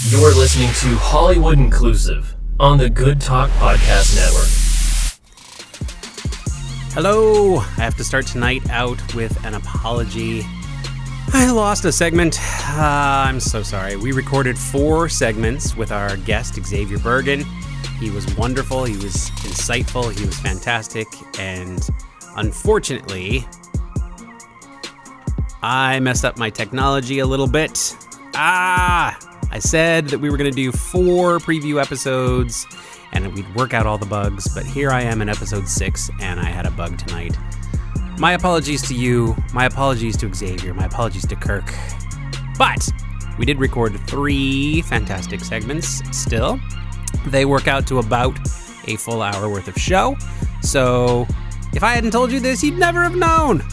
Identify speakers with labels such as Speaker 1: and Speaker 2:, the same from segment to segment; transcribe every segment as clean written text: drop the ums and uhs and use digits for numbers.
Speaker 1: You're listening to Hollywood Inclusive on the Good Talk Podcast Network.
Speaker 2: Hello, I have to start tonight out with an apology. I lost a segment. I'm so sorry. We recorded 4 segments with our guest, Xavier Bergen. He was wonderful, he was insightful, he was fantastic, and unfortunately, I messed up my technology a little bit. I said that we were going to do 4 preview episodes and we'd work out all the bugs, but here I am in episode 6 and I had a bug tonight. My apologies to you, my apologies to Xavier, my apologies to Kirk. But we did record 3 fantastic segments still. They work out to about a full hour worth of show. So if I hadn't told you this, you'd never have known.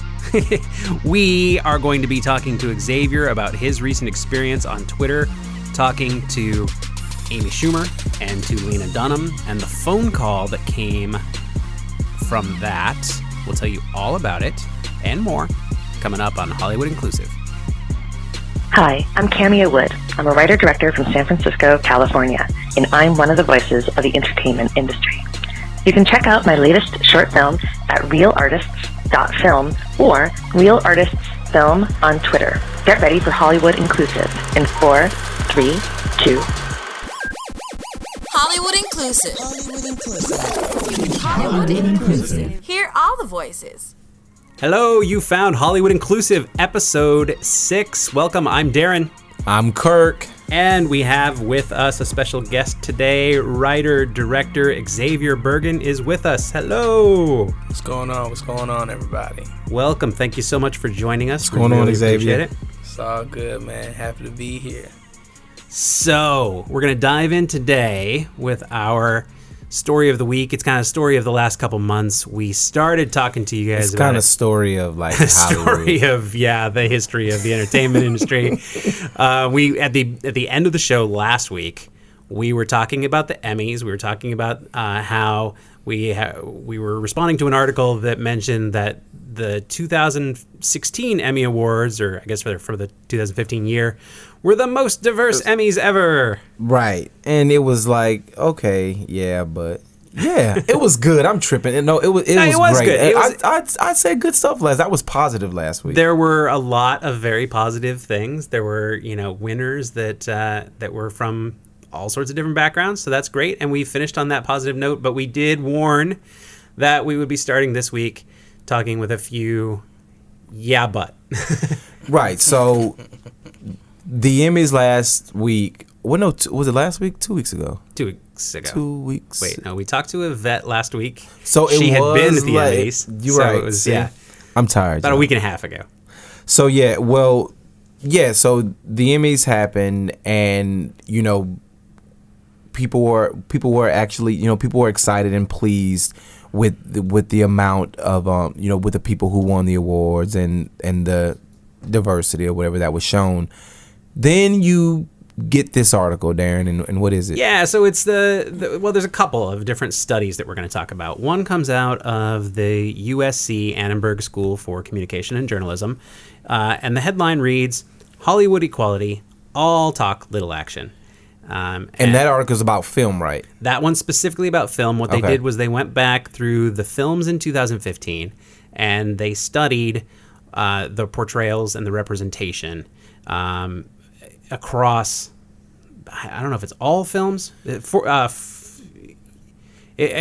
Speaker 2: We are going to be talking to Xavier about his recent experience on Twitter, talking to Amy Schumer and to Lena Dunham, and the phone call that came from that. We'll tell you all about it and more coming up on Hollywood Inclusive.
Speaker 3: Hi, I'm Camia Wood. I'm a writer-director from San Francisco, California, and I'm one of the voices of the entertainment industry. You can check out my latest short film at realartists.film or Real Artists Film on Twitter. Get ready for Hollywood Inclusive in 4, 3, 2.
Speaker 4: Hollywood Inclusive.
Speaker 5: Hollywood Inclusive.
Speaker 4: Hollywood Inclusive. Hear all the voices.
Speaker 2: Hello, you found Hollywood Inclusive, episode 6. Welcome, I'm Darren.
Speaker 6: I'm Kirk.
Speaker 2: And we have with us a special guest today. Writer-director Xavier Bergen is with us. Hello.
Speaker 6: What's going on? What's going on, everybody?
Speaker 2: Welcome. Thank you so much for joining us.
Speaker 6: What's going on, Xavier?
Speaker 2: Appreciate it.
Speaker 6: It's all good, man. Happy to be here.
Speaker 2: So, we're going to dive in today with our story of the week. It's kind of a story of the last couple months. We started talking to you guys
Speaker 6: it's
Speaker 2: about
Speaker 6: kind of story of like
Speaker 2: the
Speaker 6: Hollywood.
Speaker 2: story of the history of the entertainment industry. We at the end of the show last week, we were talking about the Emmys. We were talking about how we were responding to an article that mentioned that the 2016 Emmy Awards, or I guess for the 2015 year, were the most diverse Emmys ever.
Speaker 6: Right. And it was like, okay, yeah, but yeah, it was good. I'm tripping. No, it was great.
Speaker 2: Good.
Speaker 6: I said good stuff last. I was positive last week.
Speaker 2: There were a lot of very positive things. There were, winners that were from all sorts of different backgrounds, so that's great. And we finished on that positive note, but we did warn that we would be starting this week talking with a few but.
Speaker 6: Right. So the Emmys last week. Well, no, was it last week? 2 weeks ago.
Speaker 2: 2 weeks ago.
Speaker 6: 2 weeks.
Speaker 2: Wait, no, we talked to a vet last week.
Speaker 6: So
Speaker 2: she had been at the
Speaker 6: like,
Speaker 2: Emmys.
Speaker 6: You're
Speaker 2: so
Speaker 6: right.
Speaker 2: It was,
Speaker 6: See? I'm tired.
Speaker 2: About a week and a half ago.
Speaker 6: So yeah, well, yeah. So the Emmys happened, and people were actually, people were excited and pleased with the amount of with the people who won the awards and the diversity or whatever that was shown. Then you get this article, Darren, and what is it?
Speaker 2: Yeah, so it's well, there's a couple of different studies that we're going to talk about. One comes out of the USC Annenberg School for Communication and Journalism, and the headline reads, "Hollywood Equality, All Talk, Little Action."
Speaker 6: And that article is about film, right?
Speaker 2: That one's specifically about film. What they did was they went back through the films in 2015, and they studied the portrayals and the representation across, I don't know if it's all films. It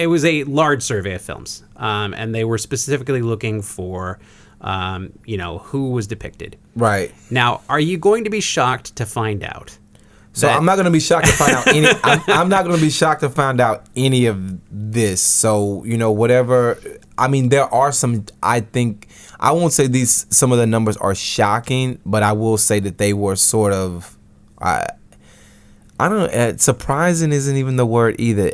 Speaker 2: was a large survey of films, and they were specifically looking for, who was depicted.
Speaker 6: Right.
Speaker 2: Now, are you going to be shocked to find out?
Speaker 6: So I'm not going to be shocked to find out any. I'm not going to be shocked to find out any of this. So whatever. I mean, there are some. I think I won't say some of the numbers are shocking, but I will say that they were sort of. I don't know. Surprising isn't even the word either.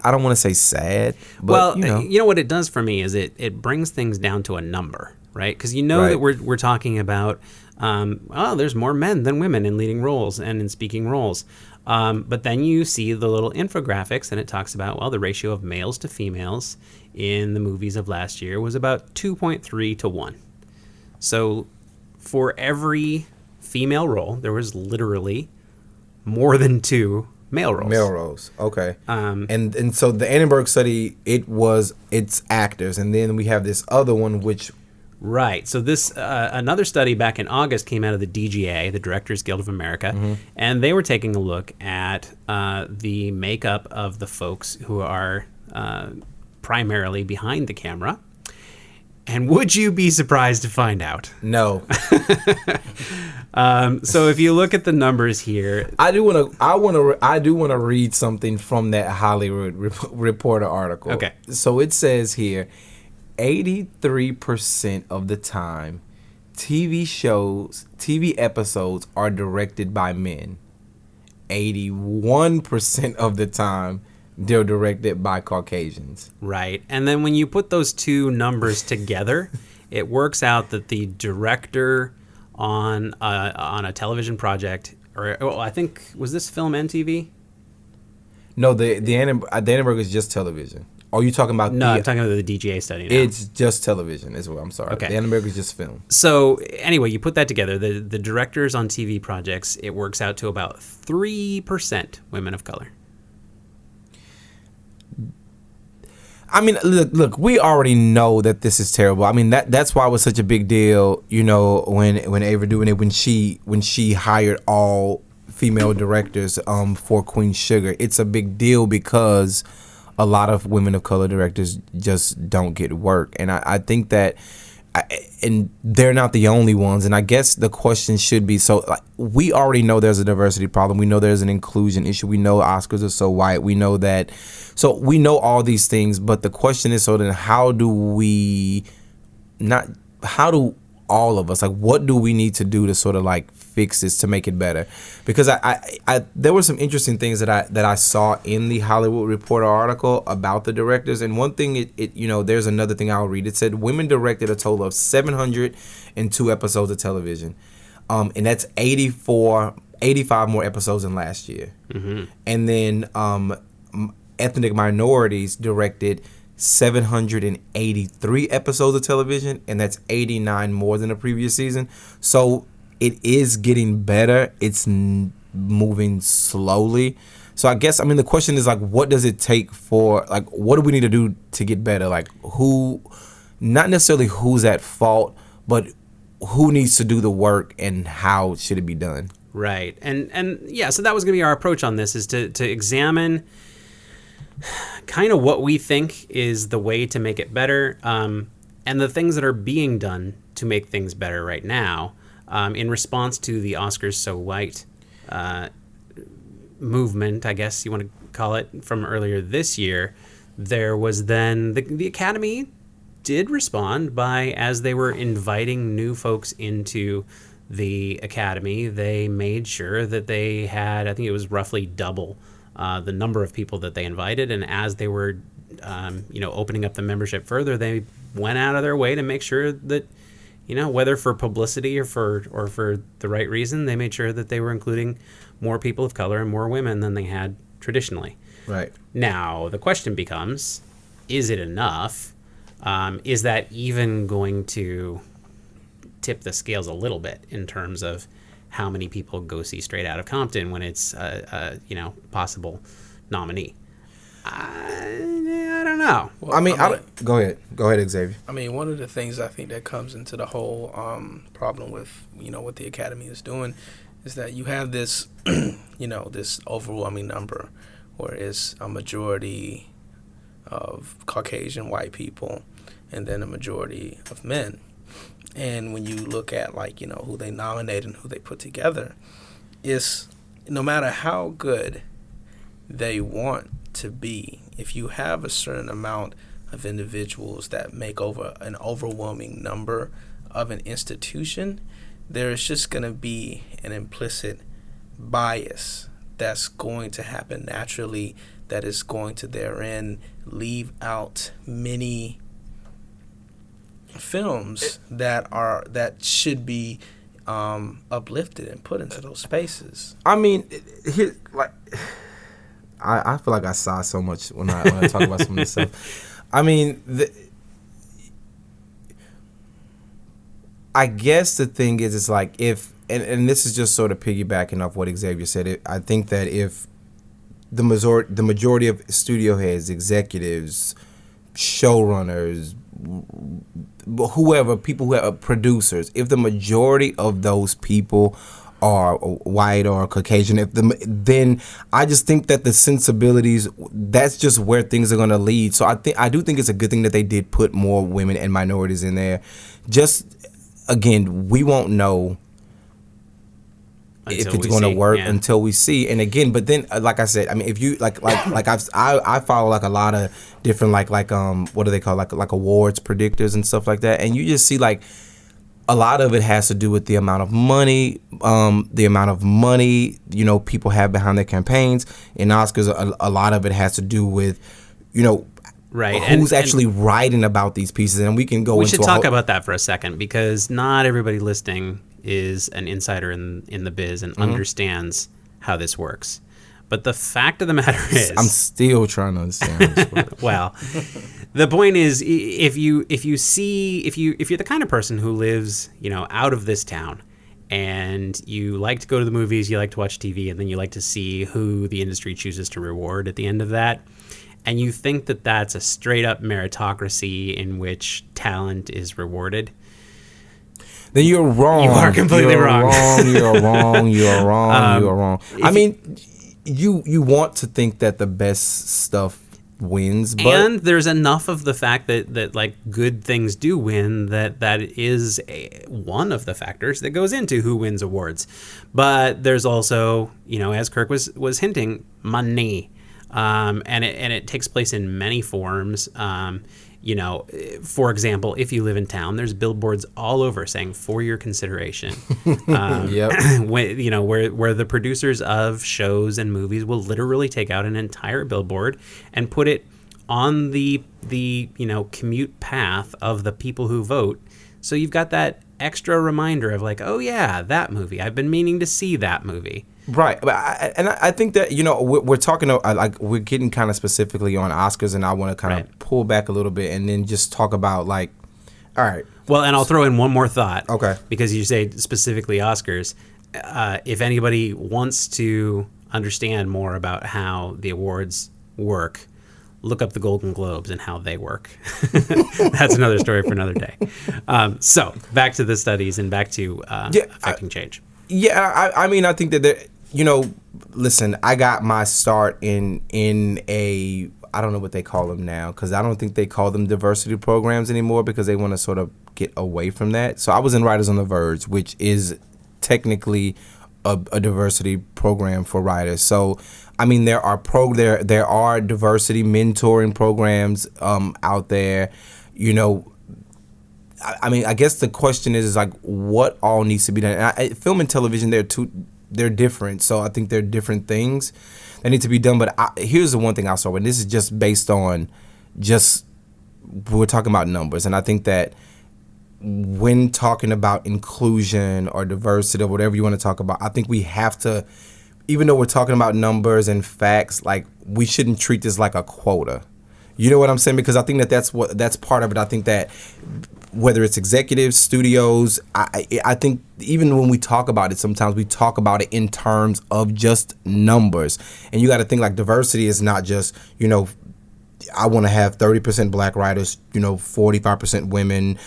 Speaker 6: I don't want to say sad. But,
Speaker 2: well, what it does for me is it brings things down to a number, right? Because that we're talking about. There's more men than women in leading roles and in speaking roles. But then you see the little infographics, and it talks about, the ratio of males to females in the movies of last year was about 2.3 to 1. So for every female role, there was literally more than 2 male roles.
Speaker 6: Male roles. Okay. And so the Annenberg study, it's actors, and then we have this other one which.
Speaker 2: Right. So this another study back in August came out of the DGA, the Directors Guild of America, and they were taking a look at the makeup of the folks who are primarily behind the camera. And would you be surprised to find out?
Speaker 6: No.
Speaker 2: So if you look at the numbers here,
Speaker 6: I do want to read something from that Hollywood Reporter article.
Speaker 2: Okay.
Speaker 6: So it says here, 83% of the time, TV episodes are directed by men. 81% of the time, they're directed by Caucasians.
Speaker 2: right? And then when you put those two numbers together, it works out that the director on a television project, I think, was this film and TV?
Speaker 6: No, the Annenberg is just television. Are you talking about?
Speaker 2: No, I'm talking about the DGA study now.
Speaker 6: It's just television as well. I'm sorry.
Speaker 2: Okay.
Speaker 6: The Annenberg is just film.
Speaker 2: So anyway, you put that together, the directors on TV projects, it works out to about 3% women of color.
Speaker 6: I mean, look, we already know that this is terrible. I mean, that's why it was such a big deal, you know, when Ava DuVernay, when she hired all female directors for Queen Sugar. It's a big deal because a lot of women of color directors just don't get work, and I think that, and they're not the only ones. And I guess the question should be, so like, we already know there's a diversity problem. We know there's an inclusion issue. We know Oscars are so white. We know that. So we know all these things. But the question is, so then how do all of us, like, what do we need to do to sort of like fix this to make it better? Because I there were some interesting things that I saw in the Hollywood Reporter article about the directors, and one thing it you know, there's another thing I'll read. It said women directed a total of 702 episodes of television, and that's 85 more episodes than last year. And then ethnic minorities directed 783 episodes of television, and that's 89 more than the previous season. So it is getting better. It's moving slowly. So I guess, I mean, the question is, like, what does it take for, like, what do we need to do to get better? Like, who, not necessarily who's at fault, but who needs to do the work and how should it be done?
Speaker 2: Right. And yeah, so that was going to be our approach on this, is to examine kind of what we think is the way to make it better, and the things that are being done to make things better right now, in response to the Oscars So White movement, I guess you want to call it, from earlier this year. There was then the Academy did respond by, as they were inviting new folks into the Academy, they made sure that they had, I think it was roughly double the number of people that they invited, and as they were, opening up the membership further, they went out of their way to make sure that, whether for publicity or for the right reason, they made sure that they were including more people of color and more women than they had traditionally.
Speaker 6: Right.
Speaker 2: Now the question becomes: is it enough? Is that even going to tip the scales a little bit in terms of how many people go see Straight Outta Compton when it's a possible nominee? I don't know.
Speaker 6: Well, I mean, go ahead, Xavier.
Speaker 7: I mean, one of the things I think that comes into the whole problem with what the Academy is doing is that you have this this overwhelming number, where it's a majority of Caucasian white people and then a majority of men. And when you look at who they nominate and who they put together, is no matter how good they want to be, if you have a certain amount of individuals that make over an overwhelming number of an institution, there is just going to be an implicit bias that's going to happen naturally, that is going to therein leave out many films that should be uplifted and put into those spaces.
Speaker 6: I mean, I feel like I sigh so much when I talk about some of this stuff. I mean, I guess the thing is, it's like, if and this is just sort of piggybacking off what Xavier said. I think that if the majority of studio heads, executives, showrunners, whoever, people who are producers, if the majority of those people are white or Caucasian, then I just think that the sensibilities, that's just where things are going to lead. So I do think it's a good thing that they did put more women and minorities in there. Just again, we won't know if it's going to work until we see. And again, but then like I said, I mean, if you like I follow like a lot of different like what do they call like awards predictors and stuff like that, and you just see like a lot of it has to do with the amount of money people have behind their campaigns. In Oscars, a lot of it has to do with
Speaker 2: right,
Speaker 6: who's actually writing about these pieces, and we can go.
Speaker 2: We should talk about that for a second, because not everybody listening is an insider in the biz and understands how this works. But the fact of the matter is,
Speaker 6: I'm still trying to understand how this works.
Speaker 2: Well, the point is, if you're the kind of person who lives, out of this town, and you like to go to the movies, you like to watch TV, and then you like to see who the industry chooses to reward at the end of that, and you think that that's a straight up meritocracy in which talent is rewarded,
Speaker 6: then you're wrong.
Speaker 2: You are completely wrong.
Speaker 6: You're wrong. You're wrong. I mean, you want to think that the best stuff wins, but
Speaker 2: and there's enough of the fact that like good things do win that is one of the factors that goes into who wins awards. But there's also, as Kirk was hinting, money, and it takes place in many forms. For example, if you live in town, there's billboards all over saying "for your consideration."
Speaker 6: Yep.
Speaker 2: where the producers of shows and movies will literally take out an entire billboard and put it on the commute path of the people who vote. So you've got that extra reminder of like, oh yeah, that movie. I've been meaning to see that movie.
Speaker 6: Right, but I think that we're talking like we're getting kind of specifically on Oscars, and I want to kind of pull back a little bit and then just talk about like, all right.
Speaker 2: Well, and I'll throw in one more thought.
Speaker 6: Okay.
Speaker 2: Because you say specifically Oscars. If anybody wants to understand more about how the awards work, look up the Golden Globes and how they work. That's another story for another day. So back to the studies and back to affecting change.
Speaker 6: Yeah, I mean, I think that listen, I got my start in a, I don't know what they call them now, because I don't think they call them diversity programs anymore, because they want to sort of get away from that. So I was in Writers on the Verge, which is technically a diversity program for writers. So I mean, there are diversity mentoring programs out there. I mean, I guess the question is like, what all needs to be done? And film and television, they're different. So I think they're different things that need to be done. But here's the one thing I saw, and this is just based on we're talking about numbers. And I think that when talking about inclusion or diversity or whatever you want to talk about, I think we have to, even though we're talking about numbers and facts, like we shouldn't treat this like a quota. You know what I'm saying? Because I think that's part of it. I think that whether it's executives, studios, I think even when we talk about it, sometimes we talk about it in terms of just numbers. And you got to think like diversity is not just, I want to have 30% black writers, 45% women,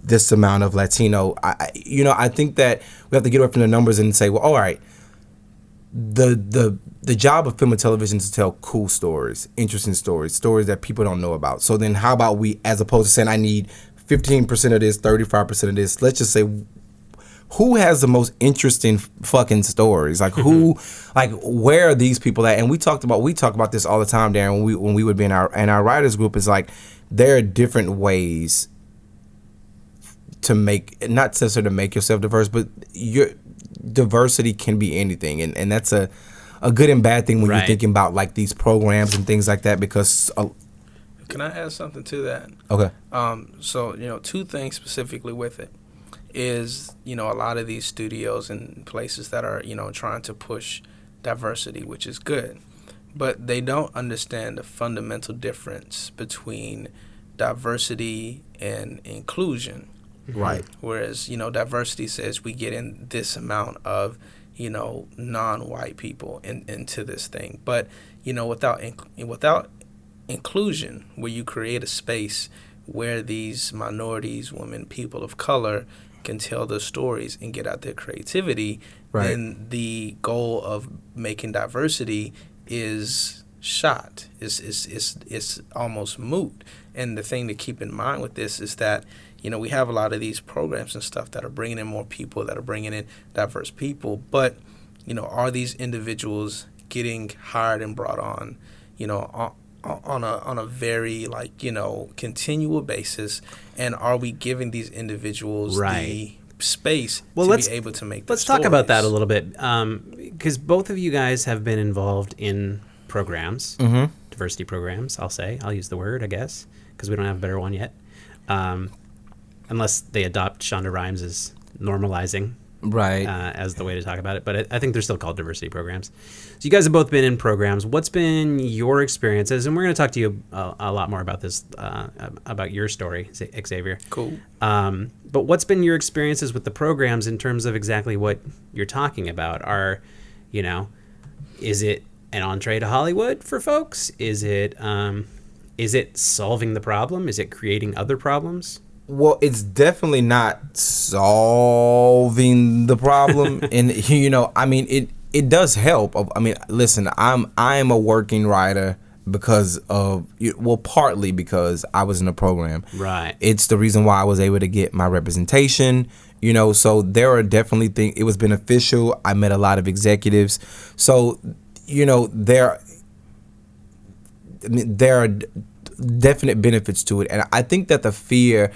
Speaker 6: this amount of Latino. I think that we have to get away from the numbers and say, well, all right, the job of film and television is to tell cool stories, interesting stories that people don't know about. So then how about we, as opposed to saying I need 15% of this, 35% of this, let's just say who has the most interesting fucking stories? Like who, like where are these people at? And we talk about this all the time, Darren, when we would be in our writers group. Is like there are different ways to make, not necessarily to make yourself diverse, but your diversity can be anything, and that's a good and bad thing when you're thinking about like these programs and things like that. Because
Speaker 7: can I add something to that?
Speaker 6: Okay.
Speaker 7: So two things specifically with it is a lot of these studios and places that are trying to push diversity, which is good, but they don't understand the fundamental difference between diversity and inclusion.
Speaker 6: Right.
Speaker 7: Whereas, diversity says we get in this amount of, non-white people into this thing. But, without inclusion, where you create a space where these minorities, women, people of color can tell their stories and get out their creativity,
Speaker 6: Right.
Speaker 7: then the goal of making diversity is shot. It's almost moot. And the thing to keep in mind with this is that, we have a lot of these programs and stuff that are bringing in more people, that are bringing in diverse people. But, are these individuals getting hired and brought on, on a very continual basis, and are we giving these individuals the space to be able to make
Speaker 2: let's talk about that a little bit, because both of you guys have been involved in programs, diversity programs. I'll use the word, I guess, because we don't have a better one yet, unless they adopt Shonda Rhimes' normalizing as the way to talk about it. But I think they're still called diversity programs. So you guys have both been in programs. What's been your experiences? And we're going to talk to you a lot more about this, about your story, Xavier.
Speaker 7: Cool.
Speaker 2: But what's been your experiences with the programs in terms of exactly what you're talking about? Is it an entree to Hollywood for folks? Is it solving the problem? Is it creating other problems?
Speaker 6: Well, it's definitely not solving the problem, and it does help. I mean, listen, I am a working writer because of partly because I was in a program.
Speaker 2: Right.
Speaker 6: It's the reason why I was able to get my representation. So there are definitely things. It was beneficial. I met a lot of executives. So there are definite benefits to it, and I think that the fear,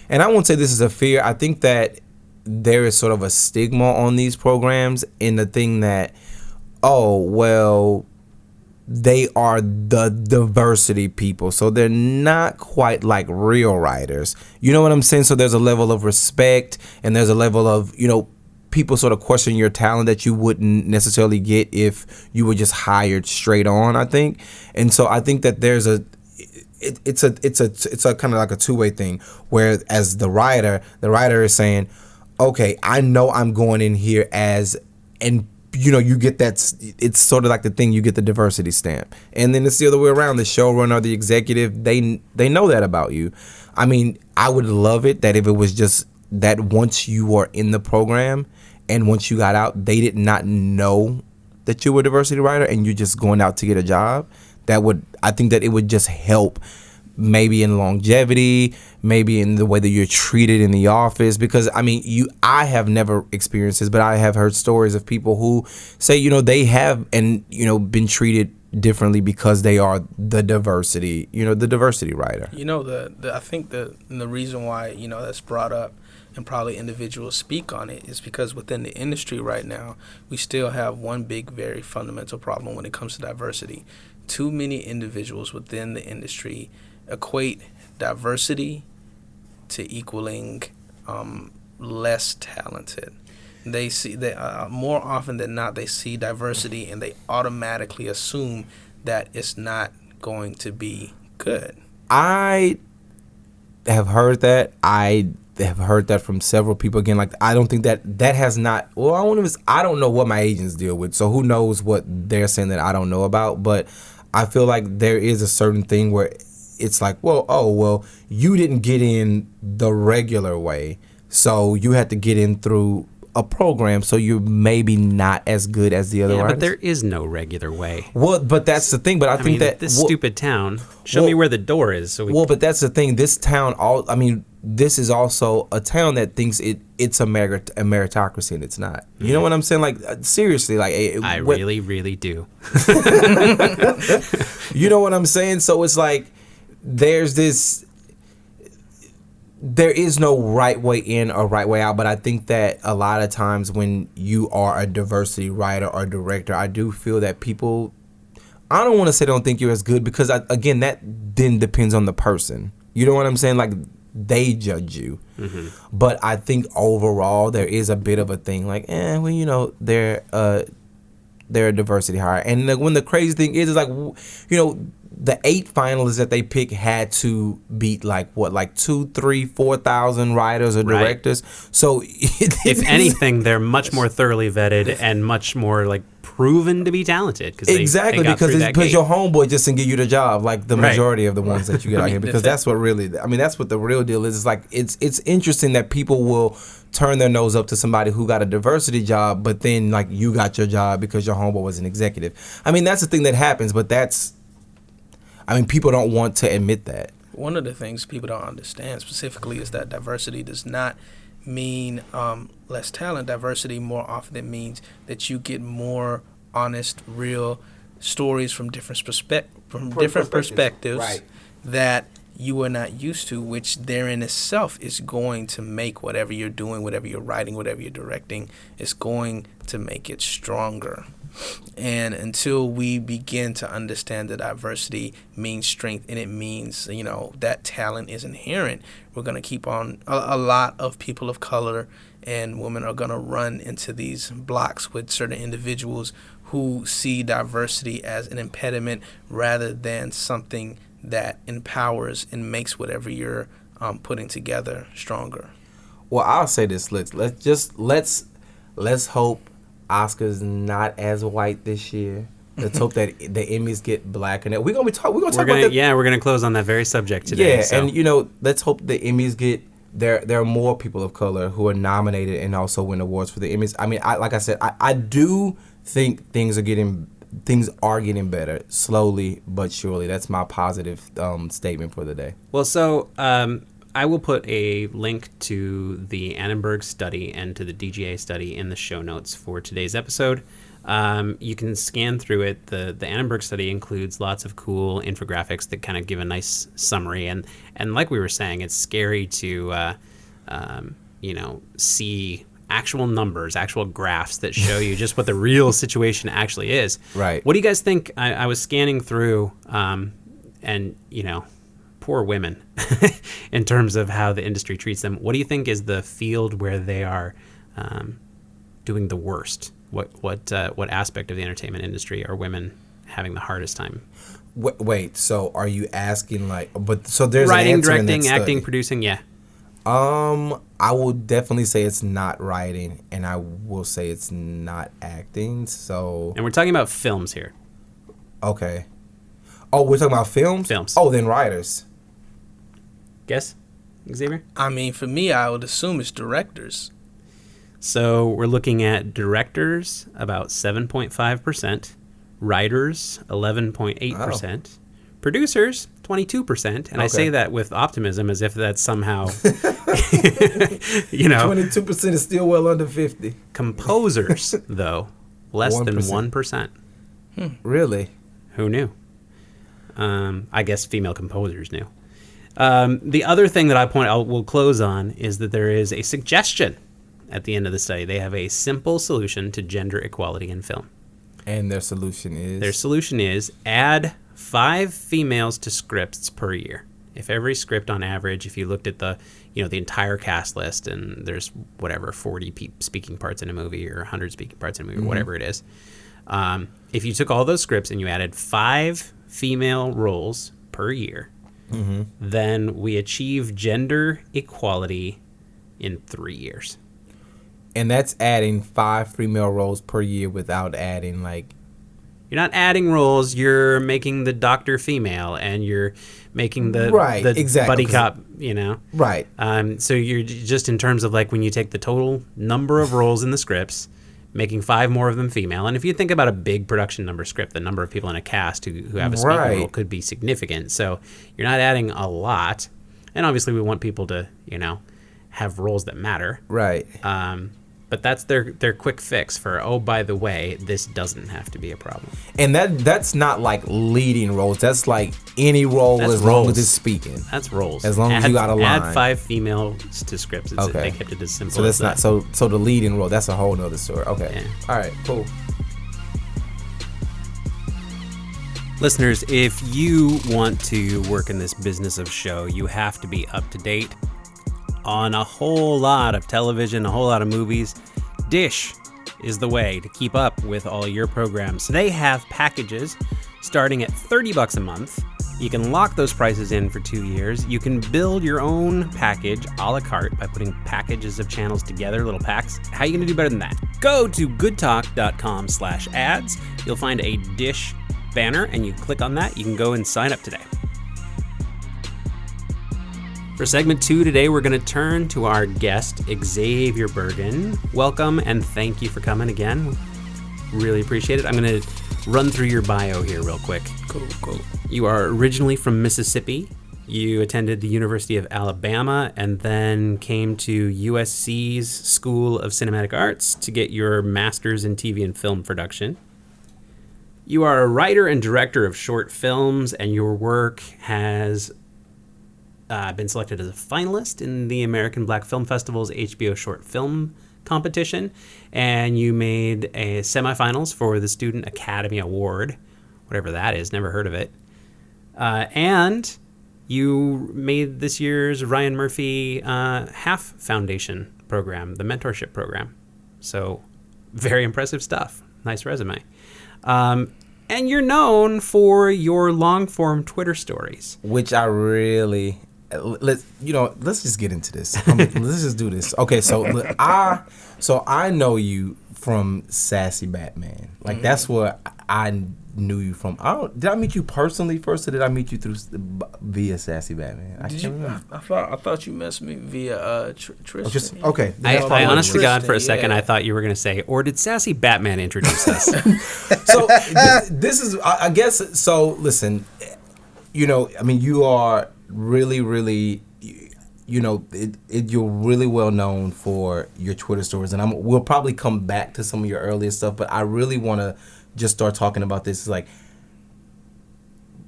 Speaker 6: and I won't say this is a fear, I think that there is sort of a stigma on these programs in the thing that, they are the diversity people, so they're not quite like real writers. You know what I'm saying? So there's a level of respect, and there's a level of, people sort of question your talent that you wouldn't necessarily get if you were just hired straight on, I think. And so I think that there's it's a kind of like a two-way thing, where as the writer is saying, okay, I know I'm going in here you get that. It's sort of like the thing, you get the diversity stamp, and then it's the other way around. The showrunner or the executive, they know that about you. I mean, I would love it that if it was just that once you were in the program and once you got out, they did not know that you were a diversity writer and you're just going out to get a job. I think that it would just help, maybe in longevity, maybe in the way that you're treated in the office. Because I have never experienced this, but I have heard stories of people who say, they have been treated differently because they are the diversity writer.
Speaker 7: I think the reason why that's brought up and probably individuals speak on it is because within the industry right now, we still have one big, very fundamental problem when it comes to diversity. Too many individuals within the industry equate diversity to equaling less talented. They see more often than not, they see diversity and they automatically assume that it's not going to be good.
Speaker 6: I have heard that. I have heard that from several people. Again, I don't think that has not. Well, I don't know what my agents deal with, so who knows what they're saying that I don't know about. But I feel like there is a certain thing where it's like, you didn't get in the regular way, so you had to get in through a program, so you're maybe not as good as the other writers.
Speaker 2: But there is no regular way.
Speaker 6: Well, but that's the thing. But I think that
Speaker 2: this stupid town. Show me where the door is.
Speaker 6: But that's the thing. This town, this is also a town that thinks it's a meritocracy, and it's not. You know what I'm saying? Seriously,
Speaker 2: I really, really do.
Speaker 6: You know what I'm saying? So it's like there is no right way in or right way out, but I think that a lot of times when you are a diversity writer or director, I do feel that people, I don't want to say don't think you're as good, because again, that then depends on the person. You know what I'm saying? They judge you. Mm-hmm. But I think overall there is a bit of a thing they're a diversity hire. And when the crazy thing is the 8 finalists that they pick had to beat like 2, 3, 4,000 writers or directors. So
Speaker 2: if anything, they're much more thoroughly vetted and much more like proven to be talented.
Speaker 6: Exactly, because your homeboy just didn't give you the job like the majority of the ones that you get out here. Because that's what that's what the real deal is. It's like it's interesting that people will turn their nose up to somebody who got a diversity job, but then like you got your job because your homeboy was an executive. I mean, that's the thing that happens, but people don't want to admit that.
Speaker 7: One of the things people don't understand specifically is that diversity does not mean less talent. Diversity more often means that you get more honest, real stories from different perspectives
Speaker 6: right,
Speaker 7: that you are not used to, which therein itself is going to make whatever you're doing, whatever you're writing, whatever you're directing, is going to make it stronger. And until we begin to understand that diversity means strength and it means, that talent is inherent, we're going to keep on, a lot of people of color and women are going to run into these blocks with certain individuals who see diversity as an impediment rather than something that empowers and makes whatever you're putting together stronger.
Speaker 6: Well, I'll say this: let's hope Oscar's not as white this year. Let's hope that the Emmys get black. And we're gonna talk about that.
Speaker 2: Yeah, we're gonna close on that very subject today.
Speaker 6: Yeah, so. And let's hope the Emmys get there are more people of color who are nominated and also win awards for the Emmys. I mean, I do think things are getting better slowly but surely. That's my positive statement for the day. Well,
Speaker 2: so I will put a link to the Annenberg study and to the DGA study in the show notes for today's episode. You can scan through it. The Annenberg study includes lots of cool infographics that kind of give a nice summary. And like we were saying, it's scary to see actual numbers, actual graphs that show you just what the real situation actually is.
Speaker 6: Right.
Speaker 2: What do you guys think? I was scanning through, and poor women in terms of how the industry treats them. What do you think is the field where they are doing the worst? What aspect of the entertainment industry are women having the hardest time?
Speaker 6: Wait, so are you asking so there's
Speaker 2: writing,
Speaker 6: an answer
Speaker 2: directing,
Speaker 6: in that study.
Speaker 2: acting, producing? Yeah.
Speaker 6: I will definitely say it's not writing, and I will say it's not acting. So.
Speaker 2: And we're talking about films here.
Speaker 6: Okay. Oh, we're talking about films?
Speaker 2: Films.
Speaker 6: Oh, then writers.
Speaker 2: Guess, Xavier?
Speaker 7: I mean, for me, I would assume it's directors.
Speaker 2: So we're looking at directors, about 7.5%, writers, 11.8%, producers, 22%, and I say that with optimism as if that's somehow,
Speaker 6: 22% is still well under 50.
Speaker 2: Composers, though, less 1%. Than 1%.
Speaker 6: Really?
Speaker 2: Who knew? I guess female composers knew. The other thing that we'll close on is that there is a suggestion at the end of the study. They have a simple solution to gender equality in film.
Speaker 6: And their solution is?
Speaker 2: Their solution is add 5 females to scripts per year. If every script on average, if you looked at the entire cast list and there's 40 speaking parts in a movie or 100 speaking parts in a movie, or whatever it is. If you took all those scripts and you added 5 female roles per year, then we achieve gender equality in 3 years.
Speaker 6: And that's adding 5 female roles per year without adding
Speaker 2: You're not adding roles. You're making the doctor female, and you're making the buddy cop.
Speaker 6: Right.
Speaker 2: So you're just in terms of when you take the total number of roles in the scripts, making 5 more of them female. And if you think about a big production number script, the number of people in a cast who have a speaking role could be significant. So you're not adding a lot. And obviously we want people to, have roles that matter.
Speaker 6: Right.
Speaker 2: But that's their quick fix for, by the way, this doesn't have to be a problem.
Speaker 6: And that's not leading roles. That's any role as long as it's speaking.
Speaker 2: That's roles.
Speaker 6: As long as you got a line.
Speaker 2: Add 5 females to scripts. They kept it as simple
Speaker 6: so that's
Speaker 2: as that.
Speaker 6: So the leading role, that's a whole nother story. Okay.
Speaker 2: Yeah.
Speaker 6: All right, cool.
Speaker 2: Listeners, if you want to work in this business of show, you have to be up to date on a whole lot of television, a whole lot of movies. Dish is the way to keep up with all your programs. They have packages starting at $30 a month You can lock those prices in for 2 years. You can build your own package a la carte by putting packages of channels together, little packs. How are you going to do better than that? Go to goodtalk.com/ads. You'll find a Dish banner, and you click on that. You can go and sign up today. For segment 2 today, we're going to turn to our guest, Xavier Bergen. Welcome, and thank you for coming again. Really appreciate it. I'm going to run through your bio here real quick.
Speaker 7: Cool.
Speaker 2: You are originally from Mississippi. You attended the University of Alabama and then came to USC's School of Cinematic Arts to get your master's in TV and film production. You are a writer and director of short films, and your work has been selected as a finalist in the American Black Film Festival's HBO Short Film Competition, and you made a semifinals for the Student Academy Award, whatever that is, never heard of it. And you made this year's Ryan Murphy Half Foundation program, the mentorship program. So very impressive stuff. Nice resume. And you're known for your long-form Twitter stories,
Speaker 6: which I really let's just get into this. Let's just do this. Okay, so I know you from Sassy Batman. Like that's what I knew you from. Did I meet you personally first, or did I meet you via Sassy Batman? I can't remember.
Speaker 7: I thought you messed me via Tristan.
Speaker 6: Okay.
Speaker 2: I honest to God, for a second, I thought you were going to say, or did Sassy Batman introduce us?
Speaker 6: So this is, I guess. So listen, you are really, you're really well known for your Twitter stories, and we'll probably come back to some of your earlier stuff, but I really want to just start talking about this. It's like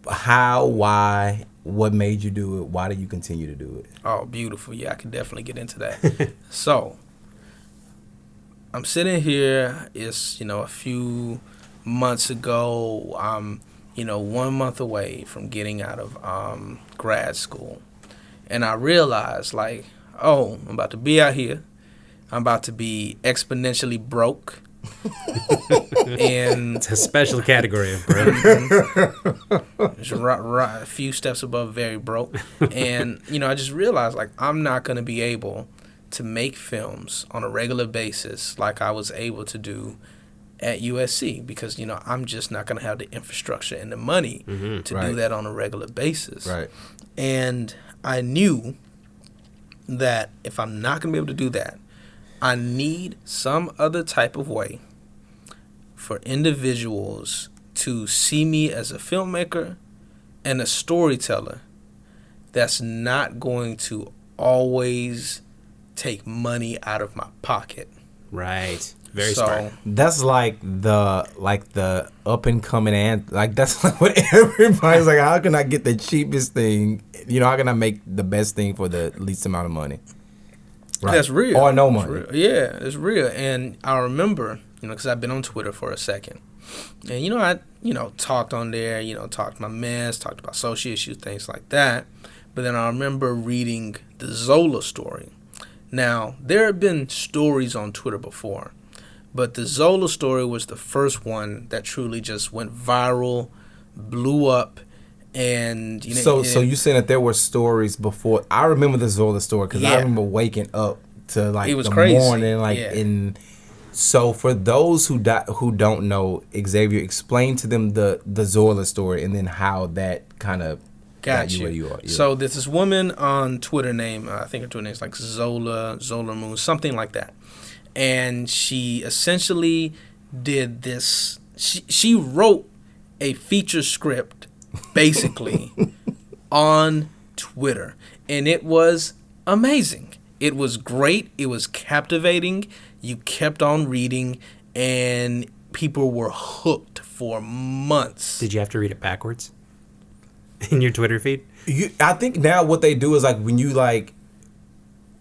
Speaker 6: how, why, what made you do it? Why do you continue to do it?
Speaker 7: Oh, beautiful. Yeah, I can definitely get into that. So I'm sitting here. It's, a few months ago. I'm, 1 month away from getting out of grad school. And I realized, I'm about to be out here. I'm about to be exponentially broke. And
Speaker 2: it's a special category of broke.
Speaker 7: Just a few steps above very broke. And, I just realized, I'm not going to be able to make films on a regular basis like I was able to do at USC because, I'm just not going to have the infrastructure and the money to do that on a regular basis.
Speaker 6: Right.
Speaker 7: And I knew that if I'm not going to be able to do that, I need some other type of way for individuals to see me as a filmmaker and a storyteller that's not going to always take money out of my pocket.
Speaker 2: Right. Very smart.
Speaker 6: That's like the up and coming and that's like what everybody's like. How can I get the cheapest thing? How can I make the best thing for the least amount of money? Right.
Speaker 7: That's real.
Speaker 6: Or no money.
Speaker 7: Yeah, it's real. And I remember, because I've been on Twitter for a second, and I talked on there, talked my mess, talked about social issues, things like that. But then I remember reading the Zola story. Now there have been stories on Twitter before, but the Zola story was the first one that truly just went viral, blew up. And
Speaker 6: so you saying that there were stories before? I remember the Zola story because I remember waking up to
Speaker 7: it was
Speaker 6: the
Speaker 7: crazy.
Speaker 6: Morning, So for those who don't know, Xavier, explain to them the Zola story and then how that kind of got you where you are. Yeah.
Speaker 7: So there's this woman on Twitter named I think her Twitter name is like Zola Moon, something like that, and she essentially did this. She wrote a feature script. Basically on Twitter, and it was amazing. It was great. It was captivating. You kept on reading, and people were hooked for months.
Speaker 2: Did you have to read it backwards in your Twitter feed?
Speaker 6: I think now what they do is when you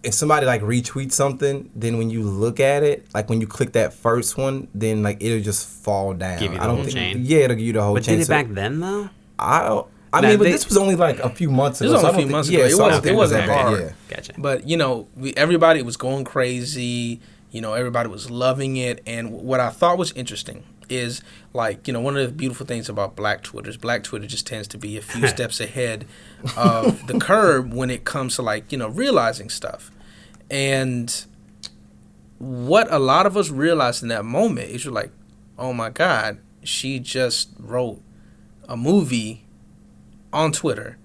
Speaker 6: if somebody retweets something, then when you look at it, when you click that first one, then it'll just fall down.
Speaker 2: Give you the whole chain.
Speaker 6: Yeah, it'll give you the whole chain.
Speaker 2: But did it back then though?
Speaker 6: But this was only a few months ago.
Speaker 7: This was a few months ago. It wasn't hard.
Speaker 6: Yeah.
Speaker 2: Gotcha.
Speaker 7: But everybody was going crazy. Everybody was loving it. And what I thought was interesting is like, one of the beautiful things about Black Twitter is Black Twitter just tends to be a few steps ahead of the curve when it comes to like, realizing stuff. And what a lot of us realized in that moment is you're like, oh my God, she just wrote a movie on Twitter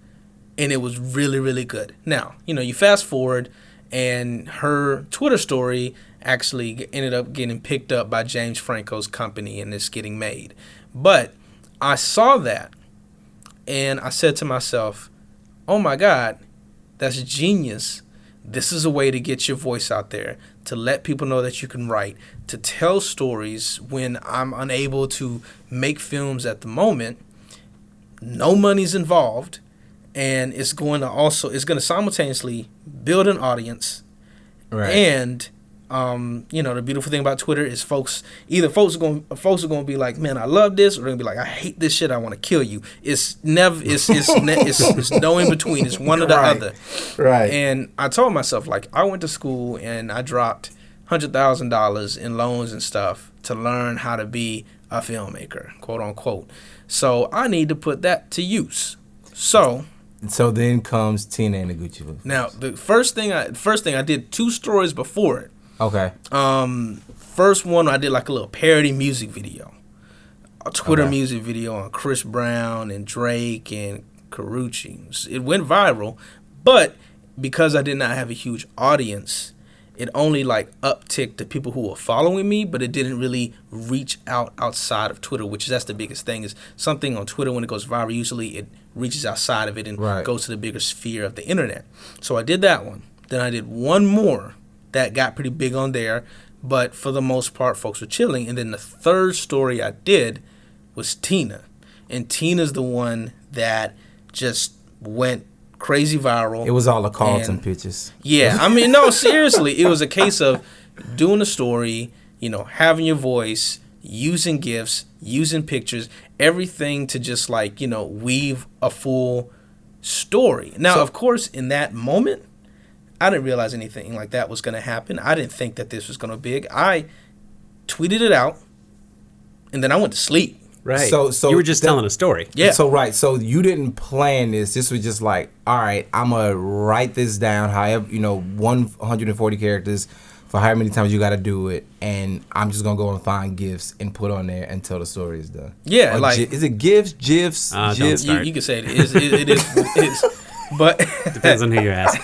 Speaker 7: and it was really, really good. Now, you fast forward and her Twitter story actually ended up getting picked up by James Franco's company and it's getting made. But I saw that and I said to myself, oh my God, that's genius. This is a way to get your voice out there, to let people know that you can write, to tell stories when I'm unable to make films at the moment. No money's involved, and it's going to simultaneously build an audience. Right. And the beautiful thing about Twitter is folks are going to be like, man, I love this, or they're going to be like, I hate this shit, I want to kill you. It's never it's no in between. It's one or the other. Right. And I told myself, like, I went to school and I dropped $100,000 in loans and stuff to learn how to be a filmmaker, quote unquote. So I need to put that to use. So
Speaker 6: then comes Tina and the Gucci Loafers.
Speaker 7: Now, the first thing I did 2 stories before it.
Speaker 6: Okay.
Speaker 7: First one, I did like a little parody music video, a Twitter music video on Chris Brown and Drake and Karrueche. It went viral, but because I did not have a huge audience, it only like upticked the people who were following me, but it didn't really reach outside of Twitter, that's the biggest thing. Is something on Twitter, when it goes viral, usually it reaches outside of it and goes to the bigger sphere of the internet. So I did that one. Then I did one more that got pretty big on there, but for the most part, folks were chilling. And then the third story I did was Tina. And Tina's the one that just went crazy viral.
Speaker 6: It was all the Carlton pictures.
Speaker 7: Yeah, I mean, no, seriously. It was a case of doing a story, having your voice, using GIFs, using pictures, everything to just like, weave a full story. Now, of course, in that moment, I didn't realize anything like that was going to happen. I didn't think that this was going to be big. I tweeted it out, and then I went to sleep.
Speaker 2: Right. So you were just telling a story.
Speaker 7: Yeah.
Speaker 6: So you didn't plan this. This was just like, all right, I'm going to write this down, however, 140 characters for however many times you got to do it, and I'm just going to go and find GIFs and put on there until the story is done.
Speaker 7: Yeah.
Speaker 6: Is it GIFs, GIFs?
Speaker 2: GIFs?
Speaker 7: You can say it is. It is. But
Speaker 2: depends on who you ask.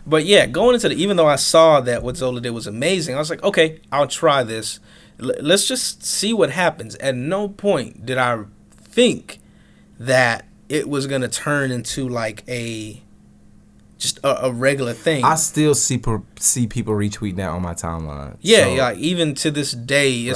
Speaker 7: But yeah, going into even though I saw that what Zola did was amazing, I was like, okay, I'll try this. Let's just see what happens. At no point did I think that it was gonna turn into like a regular thing.
Speaker 6: I still see people retweet that on my timeline.
Speaker 7: Yeah, like even to this day,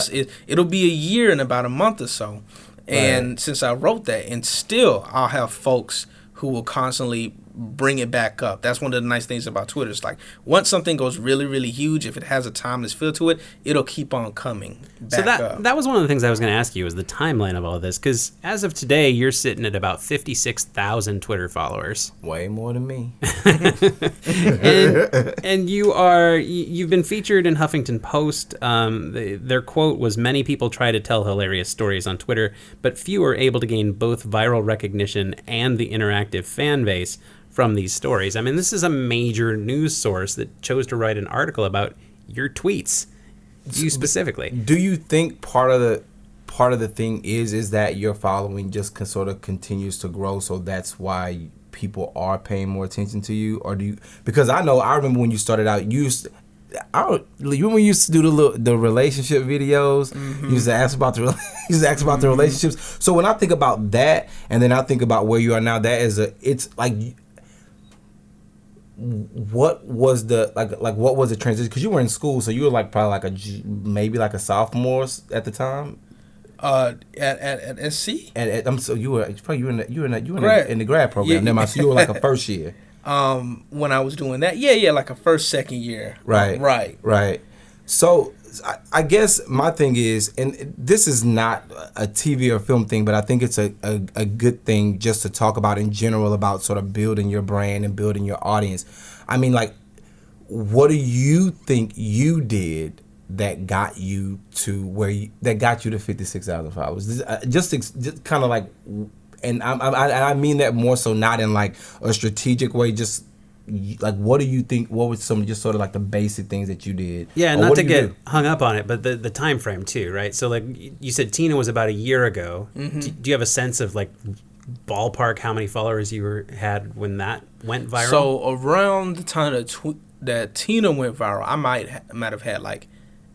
Speaker 7: it'll be a year in about a month or so. And since I wrote that, and still I'll have folks who will constantly bring it back up. That's one of the nice things about Twitter. It's like once something goes really, really huge, if it has a timeless feel to it, it'll keep on coming back up.
Speaker 2: That was one of the things I was going to ask you, is the timeline of all of this. Because as of today, you're sitting at about 56,000 Twitter followers.
Speaker 6: Way more than me.
Speaker 2: and you've been featured in Huffington Post. Their quote was, "Many people try to tell hilarious stories on Twitter, but few are able to gain both viral recognition and the interactive fan base from these stories." I mean, this is a major news source that chose to write an article about your tweets, you specifically.
Speaker 6: Do you think part of the thing is that your following just sort of continues to grow, so that's why people are paying more attention to you? Or do you? Because I remember when you started out, you remember we used to do the relationship videos. Mm-hmm. You used to ask about the relationships. So when I think about that, and then I think about where you are now, it's like, what was the what was the transition? Because you were in school, so you were like probably maybe a sophomore at the time.
Speaker 7: At SC.
Speaker 6: So you were in the grad program. Yeah. So you were like a first year.
Speaker 7: When I was doing that, like a first, second year.
Speaker 6: Right. So I guess my thing is, and this is not a TV or film thing, but I think it's a good thing just to talk about in general, about sort of building your brand and building your audience. I mean, like, what do you think you did that got you to that got you to 56,000 followers? Just kind of like, and I mean that more so not in like a strategic way, just like, what do you think? What was some just sort of like the basic things that you did?
Speaker 2: Yeah,
Speaker 6: Or
Speaker 2: not
Speaker 6: what
Speaker 2: to
Speaker 6: do you
Speaker 2: get
Speaker 6: do?
Speaker 2: hung up on it, but the time frame too, right? So like you said, Tina was about a year ago. Do you have a sense of like ballpark how many followers you had when that went viral?
Speaker 7: So around the time that Tina went viral, I might have had like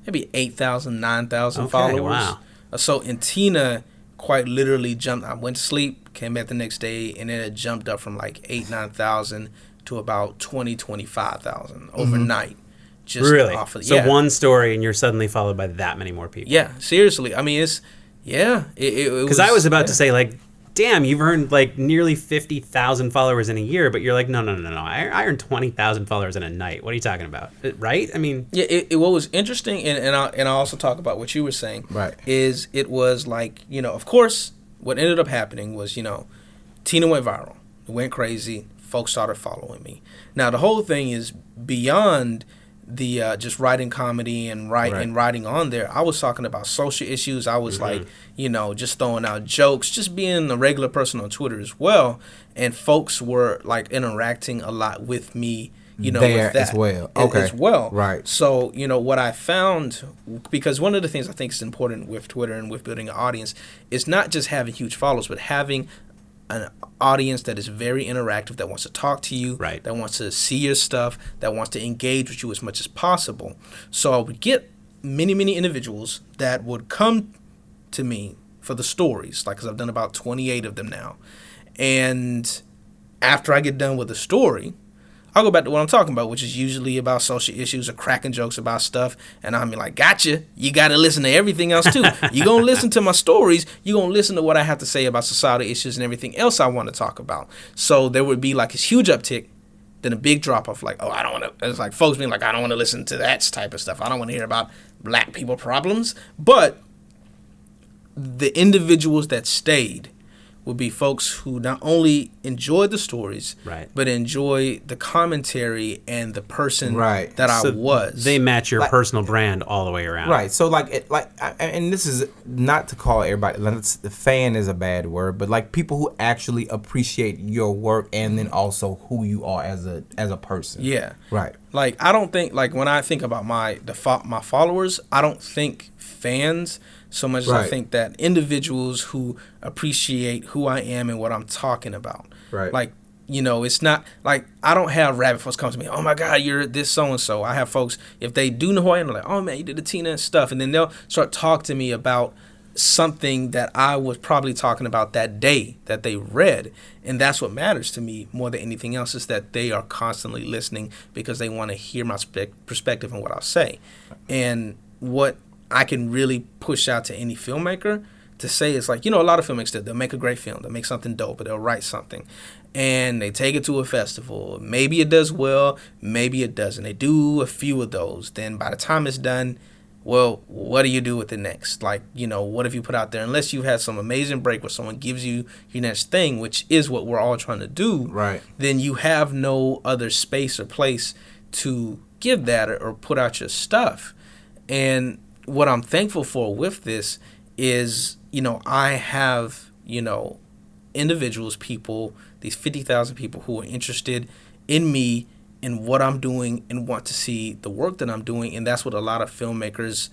Speaker 7: maybe 8,000, 9,000
Speaker 2: Okay,
Speaker 7: followers.
Speaker 2: wow.
Speaker 7: So in Tina, quite literally jumped. I went to sleep, came back the next day, and then it jumped up from like 9,000 to about 25,000 overnight. Just
Speaker 2: Really?
Speaker 7: off of
Speaker 2: So one story and you're suddenly followed by that many more people.
Speaker 7: Yeah, seriously. I mean, it's
Speaker 2: Because I was about to say like, damn, you've earned like nearly 50,000 followers in a year, but you're like, no. I earned 20,000 followers in a night. What are you talking about? Right? I mean,
Speaker 7: yeah. What was interesting, and I also talk about what you were saying.
Speaker 6: Right.
Speaker 7: Is it was like, of course, what ended up happening was, Tina went viral. It went crazy. Folks started following me. Now the whole thing is beyond the just writing comedy and writing on there. I was talking about social issues. I was like, just throwing out jokes, just being a regular person on Twitter as well. And folks were like interacting a lot with me,
Speaker 6: There
Speaker 7: with that
Speaker 6: as well. Okay.
Speaker 7: as well.
Speaker 6: Right.
Speaker 7: So, what I found, because one of the things I think is important with Twitter and with building an audience is not just having huge followers, but having an audience that is very interactive, that wants to talk to you,
Speaker 2: Right.
Speaker 7: that wants to see your stuff, that wants to engage with you as much as possible. So I would get many, many individuals that would come to me for the stories, like, because I've done about 28 of them now. And after I get done with the story, I'll go back to what I'm talking about, which is usually about social issues or cracking jokes about stuff. And I'm like, gotcha. You got to listen to everything else, too. You're going to listen to my stories. You're going to listen to what I have to say about societal issues and everything else I want to talk about. So there would be like this huge uptick, then a big drop off, like, oh, I don't want to. It's like folks being like, I don't want to listen to that type of stuff. I don't want to hear about black people problems. But the individuals that stayed would be folks who not only enjoyed the stories,
Speaker 2: Right.
Speaker 7: but enjoy the commentary and the person
Speaker 6: Right.
Speaker 7: that
Speaker 2: so
Speaker 7: I was.
Speaker 2: they match your
Speaker 6: Like-
Speaker 2: personal brand all the way around.
Speaker 6: Right. So and this is not to call everybody. The fan is a bad word, but like people who actually appreciate your work and then also who you are as a person.
Speaker 7: Yeah.
Speaker 6: Right.
Speaker 7: Like, I don't think, like, when I think about my followers, I don't think fans so much as I
Speaker 6: Right.
Speaker 7: think that individuals who appreciate who I am and what I'm talking about.
Speaker 6: Right.
Speaker 7: Like, it's not like I don't have rabbit folks come to me, oh my God, you're this so and so. I have folks, if they do know who I am, they're like, oh man, you did the Tina and stuff, and then they'll start talking to me about something that I was probably talking about that day that they read. And that's what matters to me more than anything else, is that they are constantly listening because they want to hear my perspective on what I'll say. And what I can really push out to any filmmaker to say is like, a lot of filmmakers, they'll make a great film, they'll make something dope, or they'll write something and they take it to a festival. Maybe it does well, maybe it doesn't. They do a few of those. Then by the time it's done, well, what do you do with the next? Like, what have you put out there? Unless you've had some amazing break where someone gives you your next thing, which is what we're all trying to do,
Speaker 6: Right.
Speaker 7: then you have no other space or place to give that or put out your stuff. And what I'm thankful for with this is, I have, individuals, people, these 50,000 people who are interested in me and what I'm doing and want to see the work that I'm doing. And that's what a lot of filmmakers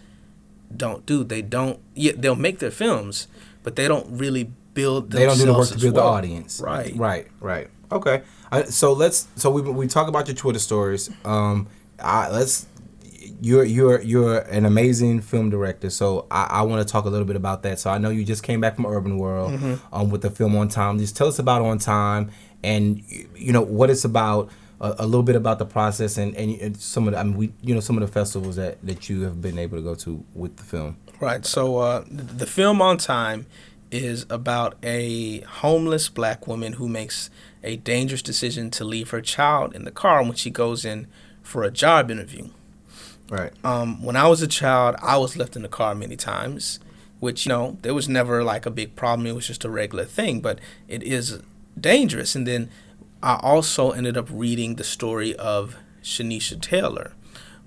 Speaker 7: don't do. They'll make their films, but they don't really build themselves.
Speaker 6: They don't do the work to
Speaker 7: as
Speaker 6: build
Speaker 7: well.
Speaker 6: the audience.
Speaker 7: Right.
Speaker 6: Right. Okay. So we talk about your Twitter stories. You're an amazing film director, so I want to talk a little bit about that. So I know you just came back from Urban World with the film On Time. Just tell us about On Time and what it's about, a little bit about the process and some of the, some of the festivals that you have been able to go to with the film.
Speaker 7: Right. So the film On Time is about a homeless black woman who makes a dangerous decision to leave her child in the car when she goes in for a job interview.
Speaker 6: Right.
Speaker 7: When I was a child, I was left in the car many times, which, there was never like a big problem. It was just a regular thing, but it is dangerous. And then I also ended up reading the story of Shanisha Taylor,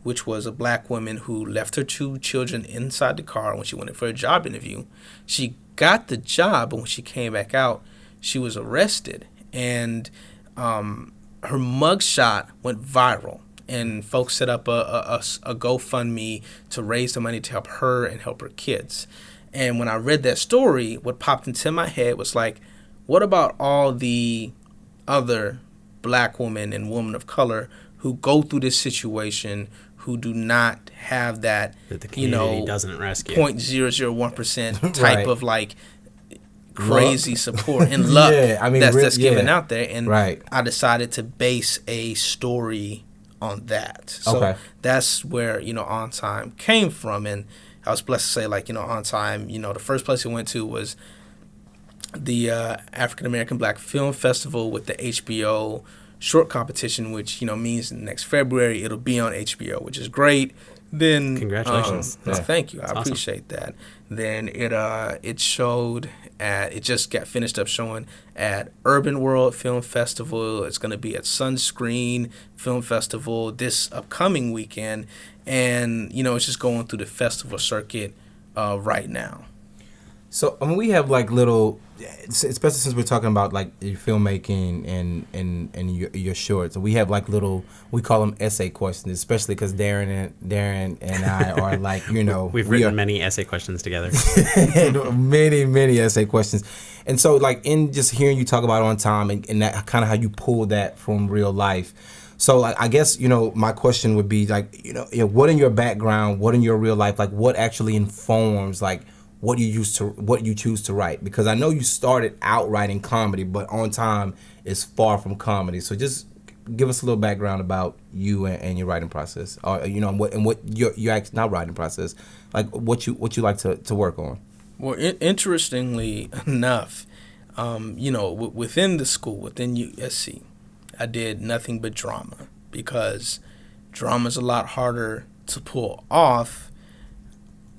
Speaker 7: which was a black woman who left her 2 children inside the car when she went in for a job interview. She got the job, but when she came back out, she was arrested. And her mugshot went viral. And folks set up a GoFundMe to raise the money to help her and help her kids. And when I read that story, what popped into my head was like, what about all the other black women and women of color who go through this situation, who do not have that
Speaker 2: the community doesn't rescue
Speaker 7: 0.001% type of like crazy support and luck that's given out there. And I decided to base a story on that. So that's where, On Time came from. And I was blessed to say, like, On Time, the first place I went to was the African American Black Film Festival with the HBO short competition, which, means next February it'll be on HBO, which is great. Then
Speaker 2: congratulations.
Speaker 7: Thank you. I appreciate that. Then it showed it just got finished up showing at Urban World Film Festival. It's going to be at Sunscreen Film Festival this upcoming weekend. And, it's just going through the festival circuit right now.
Speaker 6: So, we have like little, especially since we're talking about like your filmmaking and your shorts, we have like little, we call them essay questions, especially because Darren and I are like,
Speaker 2: we've written many essay questions together.
Speaker 6: many essay questions. And so like in just hearing you talk about On Time and that kind of how you pull that from real life. So like, I guess, my question would be like, what in your background, what in your real life, like what actually informs like what you choose to write? Because I know you started out writing comedy, but On Time is far from comedy. So just give us a little background about you and your writing process, or what your not writing process, like what you like to work on.
Speaker 7: Well, interestingly enough, within the school, within USC, I did nothing but drama, because drama is a lot harder to pull off.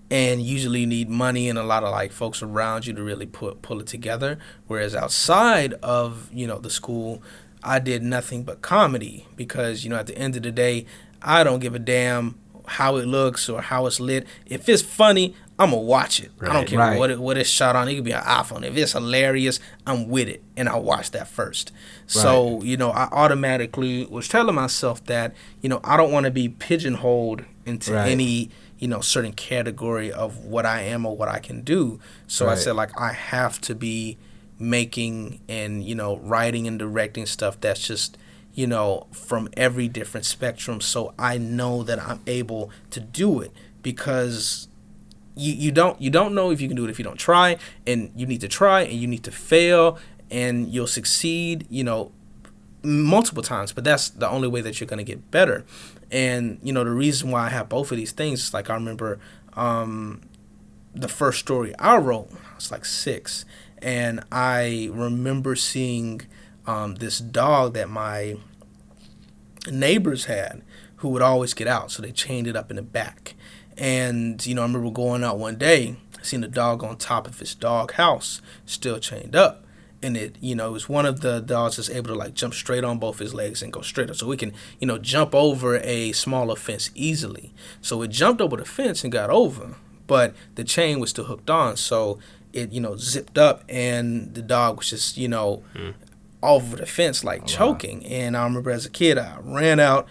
Speaker 7: And usually need money and a lot of like folks around you to really pull it together. Whereas outside of, the school, I did nothing but comedy, because, at the end of the day, I don't give a damn how it looks or how it's lit. If it's funny, I'm going to watch it. I don't care what it's shot on. It could be an iPhone. If it's hilarious, I'm with it. And I'll watch that first. So, I automatically was telling myself that, I don't want to be pigeonholed into any certain category of what I am or what I can do. So I said, like, I have to be making and, writing and directing stuff that's just, from every different spectrum. So I know that I'm able to do it, because you don't know if you can do it if you don't try, and you need to try and you need to fail, and you'll succeed, multiple times, but that's the only way that you're going to get better. And the reason why I have both of these things is like, I remember the first story I wrote, I was like 6, and I remember seeing this dog that my neighbors had, who would always get out, so they chained it up in the back. And I remember going out one day, seeing the dog on top of his dog house, still chained up. And it was one of the dogs that's able to like jump straight on both his legs and go straight up. So we can, jump over a smaller fence easily. So it jumped over the fence and got over, but the chain was still hooked on. So it, zipped up, and the dog was just, over the fence, like choking. Wow. And I remember as a kid, I ran out,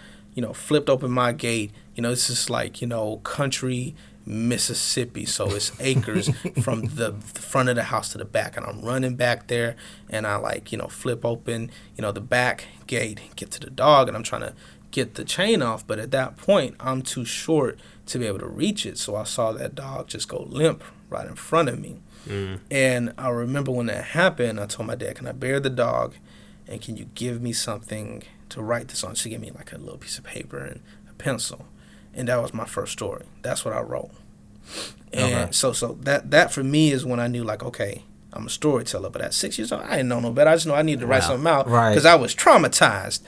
Speaker 7: flipped open my gate. This is like, country Mississippi, so it's acres from the front of the house to the back, and I'm running back there, and I like flip open the back gate, get to the dog, and I'm trying to get the chain off, but at that point I'm too short to be able to reach it. So I saw that dog just go limp right in front of me. And I remember when that happened, I told my dad, can I bear the dog, and can you give me something to write this on? She gave me like a little piece of paper and a pencil. And that was my first story. That's what I wrote. And so that for me is when I knew, like, okay, I'm a storyteller. But at 6 years old, I didn't know no better. I just know I needed to write something out, because I was traumatized.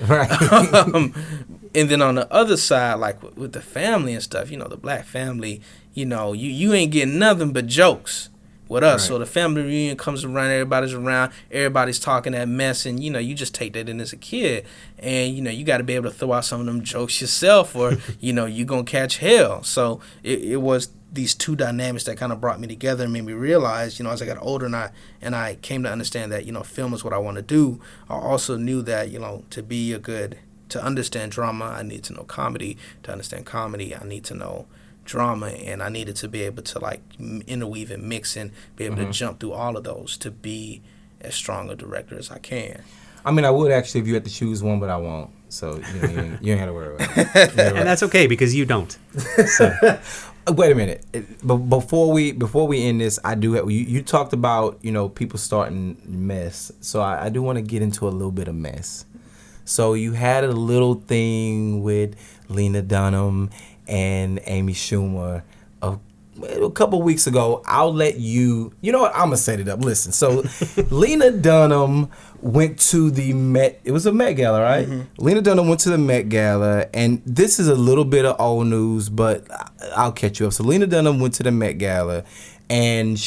Speaker 7: And then on the other side, like with the family and stuff, the black family, you ain't getting nothing but jokes. with us.
Speaker 6: Right.
Speaker 7: So the family reunion comes around, everybody's talking that mess, and you just take that in as a kid, and you got to be able to throw out some of them jokes yourself, or you gonna catch hell. So it was these two dynamics that kind of brought me together and made me realize, as I got older and I came to understand that film is what I want to do. I also knew that to understand drama, I need to know comedy. To understand comedy, I need to know drama, and I needed to be able to interweave and mix and be able to jump through all of those to be as strong a director as I can.
Speaker 6: I mean, I would actually if you had to choose one, but I won't. So you ain't got to worry about it.
Speaker 2: And that's okay because you don't. So.
Speaker 6: Wait a minute. But before we end this, I do have you talked about people starting mess. So I do want to get into a little bit of mess. So you had a little thing with Lena Dunham and Amy Schumer a couple weeks ago. I'll let you. You know what? I'm gonna set it up. Listen. So Lena Dunham went to the Met. It was a Met Gala, right? Mm-hmm. Lena Dunham went to the Met Gala, and this is a little bit of old news, but I'll catch you up. So Lena Dunham went to the Met Gala, and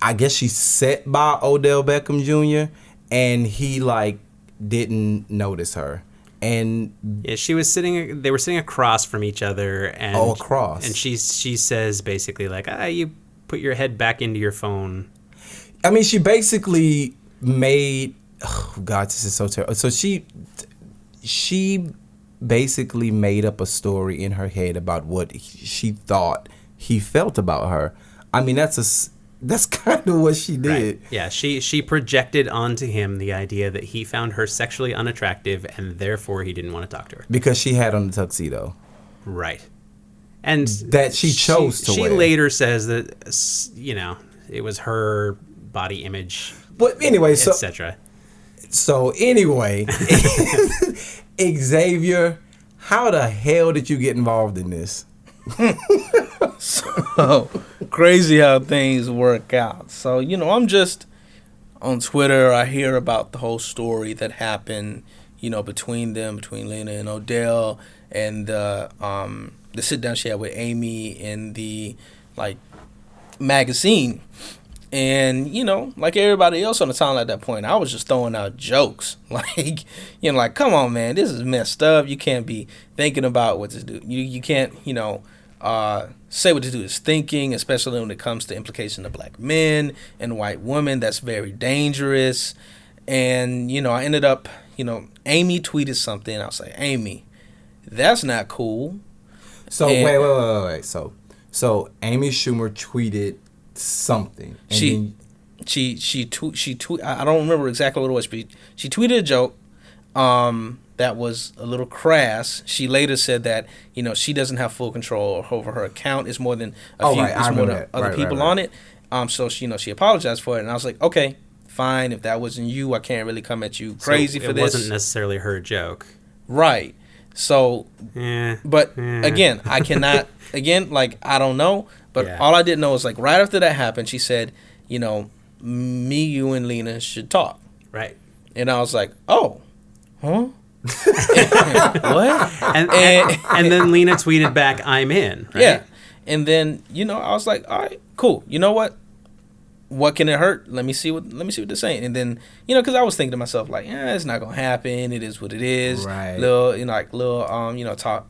Speaker 6: I guess she sat by Odell Beckham Jr. and he didn't notice her. And
Speaker 2: yeah, they were sitting across from each other, and
Speaker 6: across.
Speaker 2: And she says basically you put your head back into your phone.
Speaker 6: I mean, she basically made this is so terrible. So she basically made up a story in her head about what she thought he felt about her. I mean, that's kind of what she did.
Speaker 2: Right. Yeah, she projected onto him the idea that he found her sexually unattractive and therefore he didn't want to talk to her.
Speaker 6: Because she had on the tuxedo.
Speaker 2: Right. And
Speaker 6: that she chose to wear.
Speaker 2: She later says that, it was her body image,
Speaker 6: but anyway,
Speaker 2: etc.
Speaker 6: So anyway, Xavier, how the hell did you get involved in this?
Speaker 7: So crazy how things work out. So I'm just on Twitter. I hear about the whole story that happened, between Lena and Odell, and the sit down she had with Amy in the magazine. And like everybody else on the timeline at that point, I was just throwing out jokes, come on, man, this is messed up. You can't be thinking about what this dude. You can't say what this dude is thinking, especially when it comes to implication of black men and white women. That's very dangerous. And I ended up, Amy tweeted something. I was like, Amy, that's not cool.
Speaker 6: So wait. So Amy Schumer tweeted something. And
Speaker 7: she tweet. I don't remember exactly what it was, but she tweeted a joke that was a little crass. She later said that she doesn't have full control over her account. It's more than other people on it. So she apologized for it, and I was like, okay, fine. If that wasn't you, I can't really come at you crazy for this.
Speaker 2: It wasn't necessarily her joke,
Speaker 7: right? So, again, I cannot. Again, I don't know. But all I did know is right after that happened, she said, me, you, and Lena should talk.
Speaker 2: Right.
Speaker 7: And I was like, oh, huh? What?
Speaker 2: And then Lena tweeted back, I'm in. Right?
Speaker 7: Yeah. And then, I was like, all right, cool. You know what? What can it hurt? Let me see what they're saying. And then, because I was thinking to myself, it's not gonna happen. It is what it is.
Speaker 6: Right.
Speaker 7: Talk,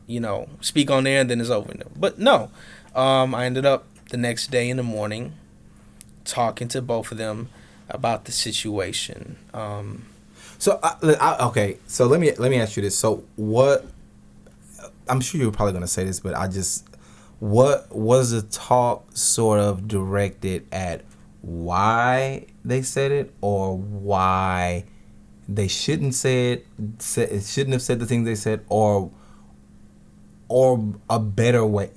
Speaker 7: speak on there, and then it's over. But no. I ended up the next day in the morning talking to both of them about the situation.
Speaker 6: So okay. So let me ask you this. So what? I'm sure you're probably gonna say this, but what was the talk sort of directed at? Why they said it, or why they shouldn't shouldn't have said the things they said, or a better way,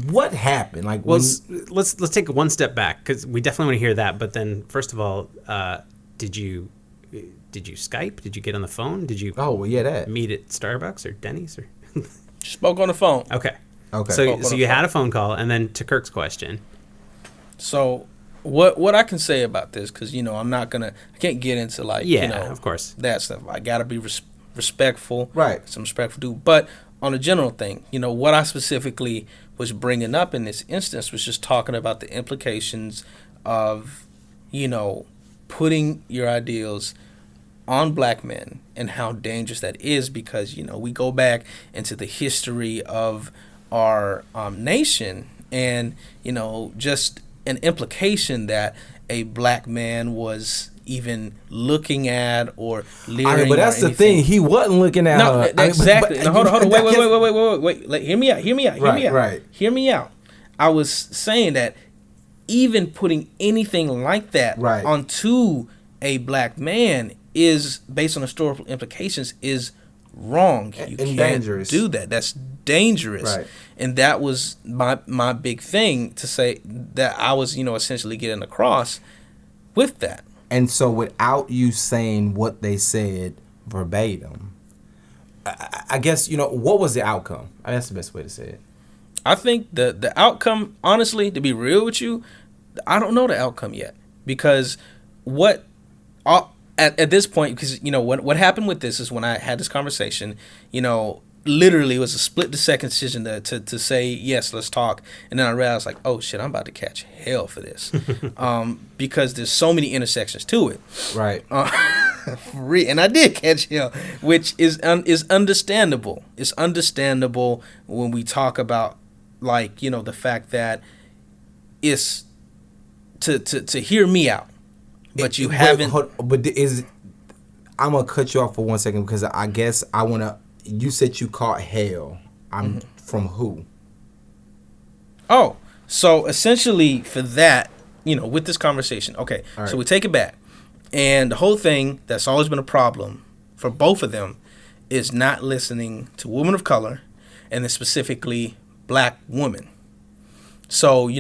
Speaker 6: what happened?
Speaker 2: Let's take one step back, because we definitely want to hear that. But then, first of all, did you Skype? Did you get on the phone? Did you?
Speaker 6: Oh, well, yeah, that
Speaker 2: meet at Starbucks or Denny's or?
Speaker 7: Spoke on the phone.
Speaker 2: Okay. So you had a phone call, and then to Kirk's question.
Speaker 7: So what I can say about this, because I can't get into
Speaker 2: of course,
Speaker 7: that stuff. I gotta be respectful,
Speaker 6: right?
Speaker 7: Some respectful dude. But on a general thing, what I specifically was bringing up in this instance was just talking about the implications of, putting your ideals on black men and how dangerous that is, because, we go back into the history of our nation and, just an implication that a black man was even looking at or leering.
Speaker 6: But that's the thing. He wasn't looking at her.
Speaker 7: Exactly. Now, hold on. Wait. Hear me out.
Speaker 6: Right.
Speaker 7: Hear me out. I was saying that even putting anything like that onto a black man is, based on historical implications, is wrong. You can't
Speaker 6: dangerous.
Speaker 7: do that. That's dangerous.
Speaker 6: Right.
Speaker 7: And that was my big thing to say, that I was, essentially getting across with that.
Speaker 6: And so without you saying what they said verbatim, I guess, what was the outcome? That's the best way to say it.
Speaker 7: I think the outcome, honestly, to be real with you, I don't know the outcome yet. Because at this point, because, what happened with this is, when I had this conversation, literally it was a split-second decision to say, yes, let's talk. And then I realized, like, oh, shit, I'm about to catch hell for this. Because there's so many intersections to it.
Speaker 6: Right.
Speaker 7: And I did catch hell, which is understandable. It's understandable when we talk about, like, the fact that it's to hear me out. But you haven't. I'm going to cut you off for 1 second, because I guess I want to. You said you caught hell. I'm from who? Oh, so essentially for that, with this conversation. Okay,
Speaker 6: right.
Speaker 7: So we take it back. And the whole thing that's always been a problem for both of them is not listening to women of color, and then specifically black women. So,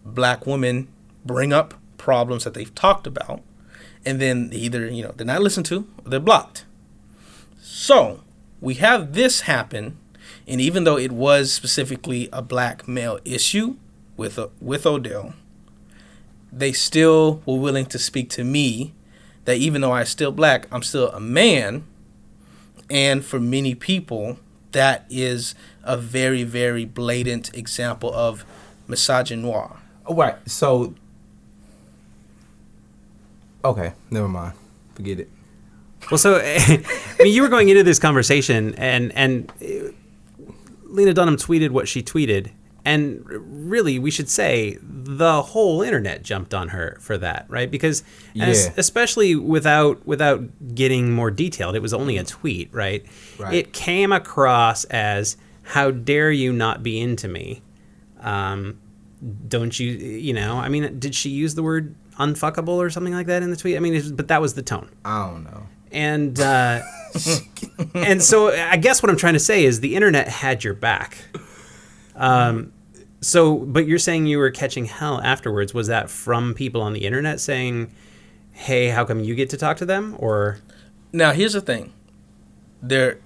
Speaker 7: black women bring up problems that they've talked about, and then either, they're not listened to or they're blocked. So we have this happen, and even though it was specifically a black male issue with Odell, they still were willing to speak to me that even though I'm still black, I'm still a man. And for many people, that is a very, very blatant example of misogynoir.
Speaker 6: Oh, right. So, okay, never mind. Forget it.
Speaker 2: Well, so you were going into this conversation, and Lena Dunham tweeted what she tweeted, and really, we should say the whole internet jumped on her for that, right? Because especially without getting more detailed, it was only a tweet, right? It came across as, "How dare you not be into me? Don't you? I mean, did she use the word unfuckable or something like that in the tweet? I mean, but that was the tone.
Speaker 6: I don't know.
Speaker 2: And and so I guess what I'm trying to say is the internet had your back. But you're saying you were catching hell afterwards. Was that from people on the internet saying, "Hey, how come you get to talk to them?" Or
Speaker 7: now here's the thing: there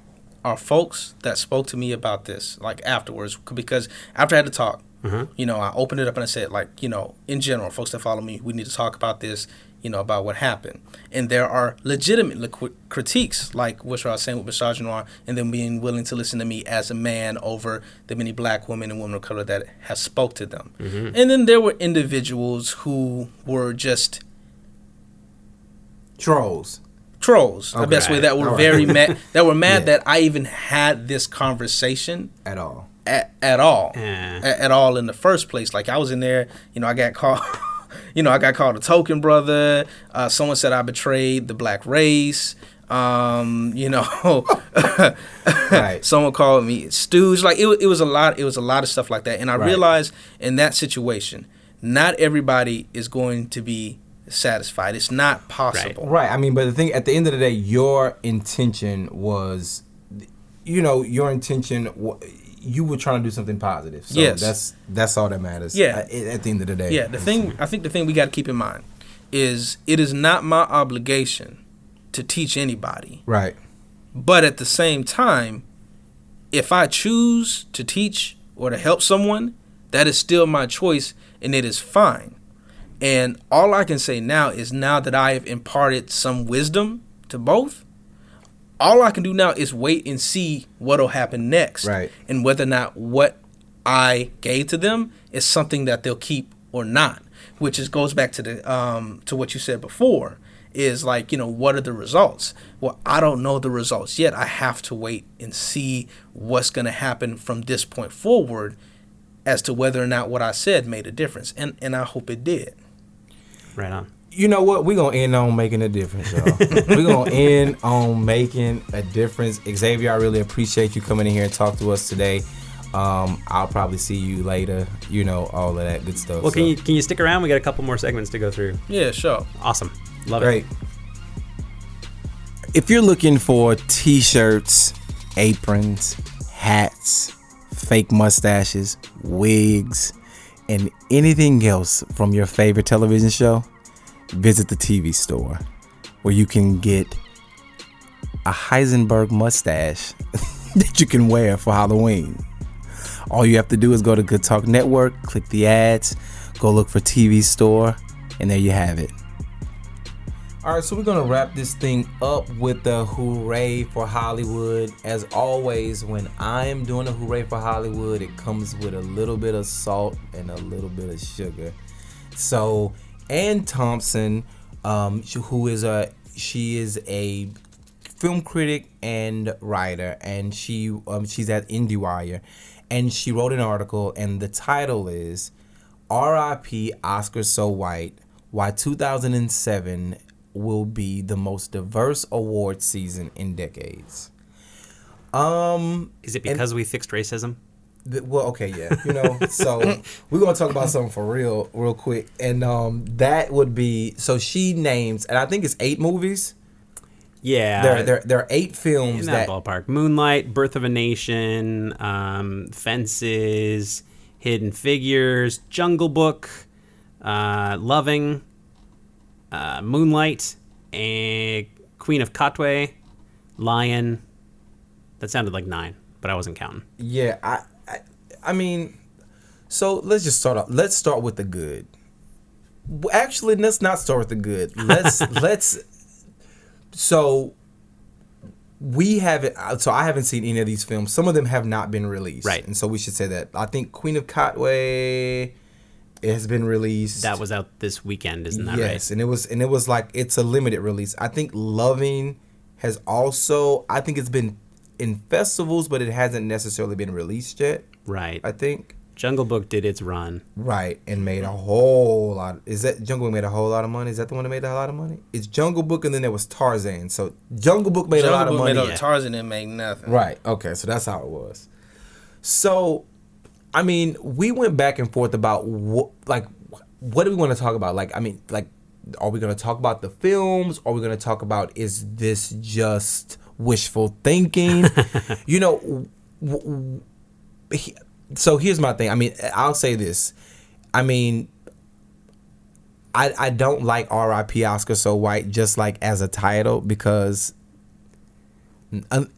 Speaker 7: are folks that spoke to me about this, like, afterwards, because after I had to talk, I opened it up and I said, like, in general, folks that follow me, we need to talk about this. About what happened. And there are legitimate critiques, like what I was saying with misogynoir, and them being willing to listen to me as a man over the many black women and women of color that have spoke to them. And then there were individuals who were just
Speaker 6: trolls.
Speaker 7: The best way, that were very mad. That were mad that I even had this conversation
Speaker 6: at all.
Speaker 7: At all in the first place. Like, I was in there, I got called. I got called a token brother. Someone said I betrayed the black race. Someone called me stooge. Like, it was a lot. It was a lot of stuff like that. And I realized in that situation, not everybody is going to be satisfied. It's not possible.
Speaker 6: Right. I mean, but the thing, at the end of the day, your intention was, you were trying to do something positive. So
Speaker 7: yes.
Speaker 6: That's all that matters.
Speaker 7: Yeah.
Speaker 6: At the end of the day.
Speaker 7: Yeah. I think the thing we got to keep in mind is it is not my obligation to teach anybody.
Speaker 6: Right.
Speaker 7: But at the same time, if I choose to teach or to help someone, that is still my choice, and it is fine. And all I can say now is, now that I have imparted some wisdom to both, all I can do now is wait and see what'll happen next,
Speaker 6: Right.
Speaker 7: and whether or not what I gave to them is something that they'll keep or not. Which goes back to the to what you said before. Is like, what are the results? Well, I don't know the results yet. I have to wait and see what's going to happen from this point forward as to whether or not what I said made a difference. And I hope it did.
Speaker 2: Right on.
Speaker 6: You know what? We're going to end on making a difference, y'all. We're going to end on making a difference. Xavier, I really appreciate you coming in here and talk to us today. I'll probably see you later, all of that good stuff.
Speaker 2: Well, can you stick around? We got a couple more segments to go through.
Speaker 7: Yeah, sure.
Speaker 2: Awesome. Love
Speaker 6: Great.
Speaker 2: it.
Speaker 6: If you're looking for t-shirts, aprons, hats, fake mustaches, wigs, and anything else from your favorite television show, visit the TV store where you can get a Heisenberg mustache that you can wear for Halloween. All you have to do is go to Good Talk Network, click the ads, go look for TV store, and there you have it. All right, so we're going to wrap this thing up with the Hooray for Hollywood. As always, when I am doing a Hooray for Hollywood, it comes with a little bit of salt and a little bit of sugar. So, Ann Thompson, she is a film critic and writer, and she's at IndieWire, and she wrote an article, and the title is R.I.P. Oscar So White, Why 2007 Will Be the Most Diverse Award Season in Decades.
Speaker 2: Is it because we fixed racism?
Speaker 6: Well, okay, yeah. So we're going to talk about something for real quick. And that would be, so she names, and I think it's 8 movies.
Speaker 2: Yeah.
Speaker 6: There are 8 films
Speaker 2: in that ballpark. Moonlight, Birth of a Nation, Fences, Hidden Figures, Jungle Book, Loving, Moonlight, and Queen of Katwe, Lion. That sounded like 9, but I wasn't counting.
Speaker 6: Yeah, I mean, so let's just start off. Let's start with the good. Actually, let's not start with the good. So we haven't. So I haven't seen any of these films. Some of them have not been released,
Speaker 2: right?
Speaker 6: And so we should say that. I think Queen of Katwe has been released.
Speaker 2: That was out this weekend, isn't that right?
Speaker 6: Yes, and it was like it's a limited release. I think Loving has also. I think it's been in festivals, but it hasn't necessarily been released yet.
Speaker 2: Right.
Speaker 6: I think
Speaker 2: Jungle Book did its run.
Speaker 6: Right, and made a whole lot. Is that Jungle Book made a whole lot of money? Is that the one that made a lot of money? It's Jungle Book, and then there was Tarzan. So Jungle Book made a lot of money.
Speaker 7: Tarzan didn't make nothing.
Speaker 6: Right. Okay. So that's how it was. So, I mean, we went back and forth about what do we want to talk about? Like, I mean, like, are we going to talk about the films? Or are we going to talk about, is this just wishful thinking? So here's my thing. I mean, I'll say this. I mean, I don't like R.I.P. Oscar So White just like as a title, because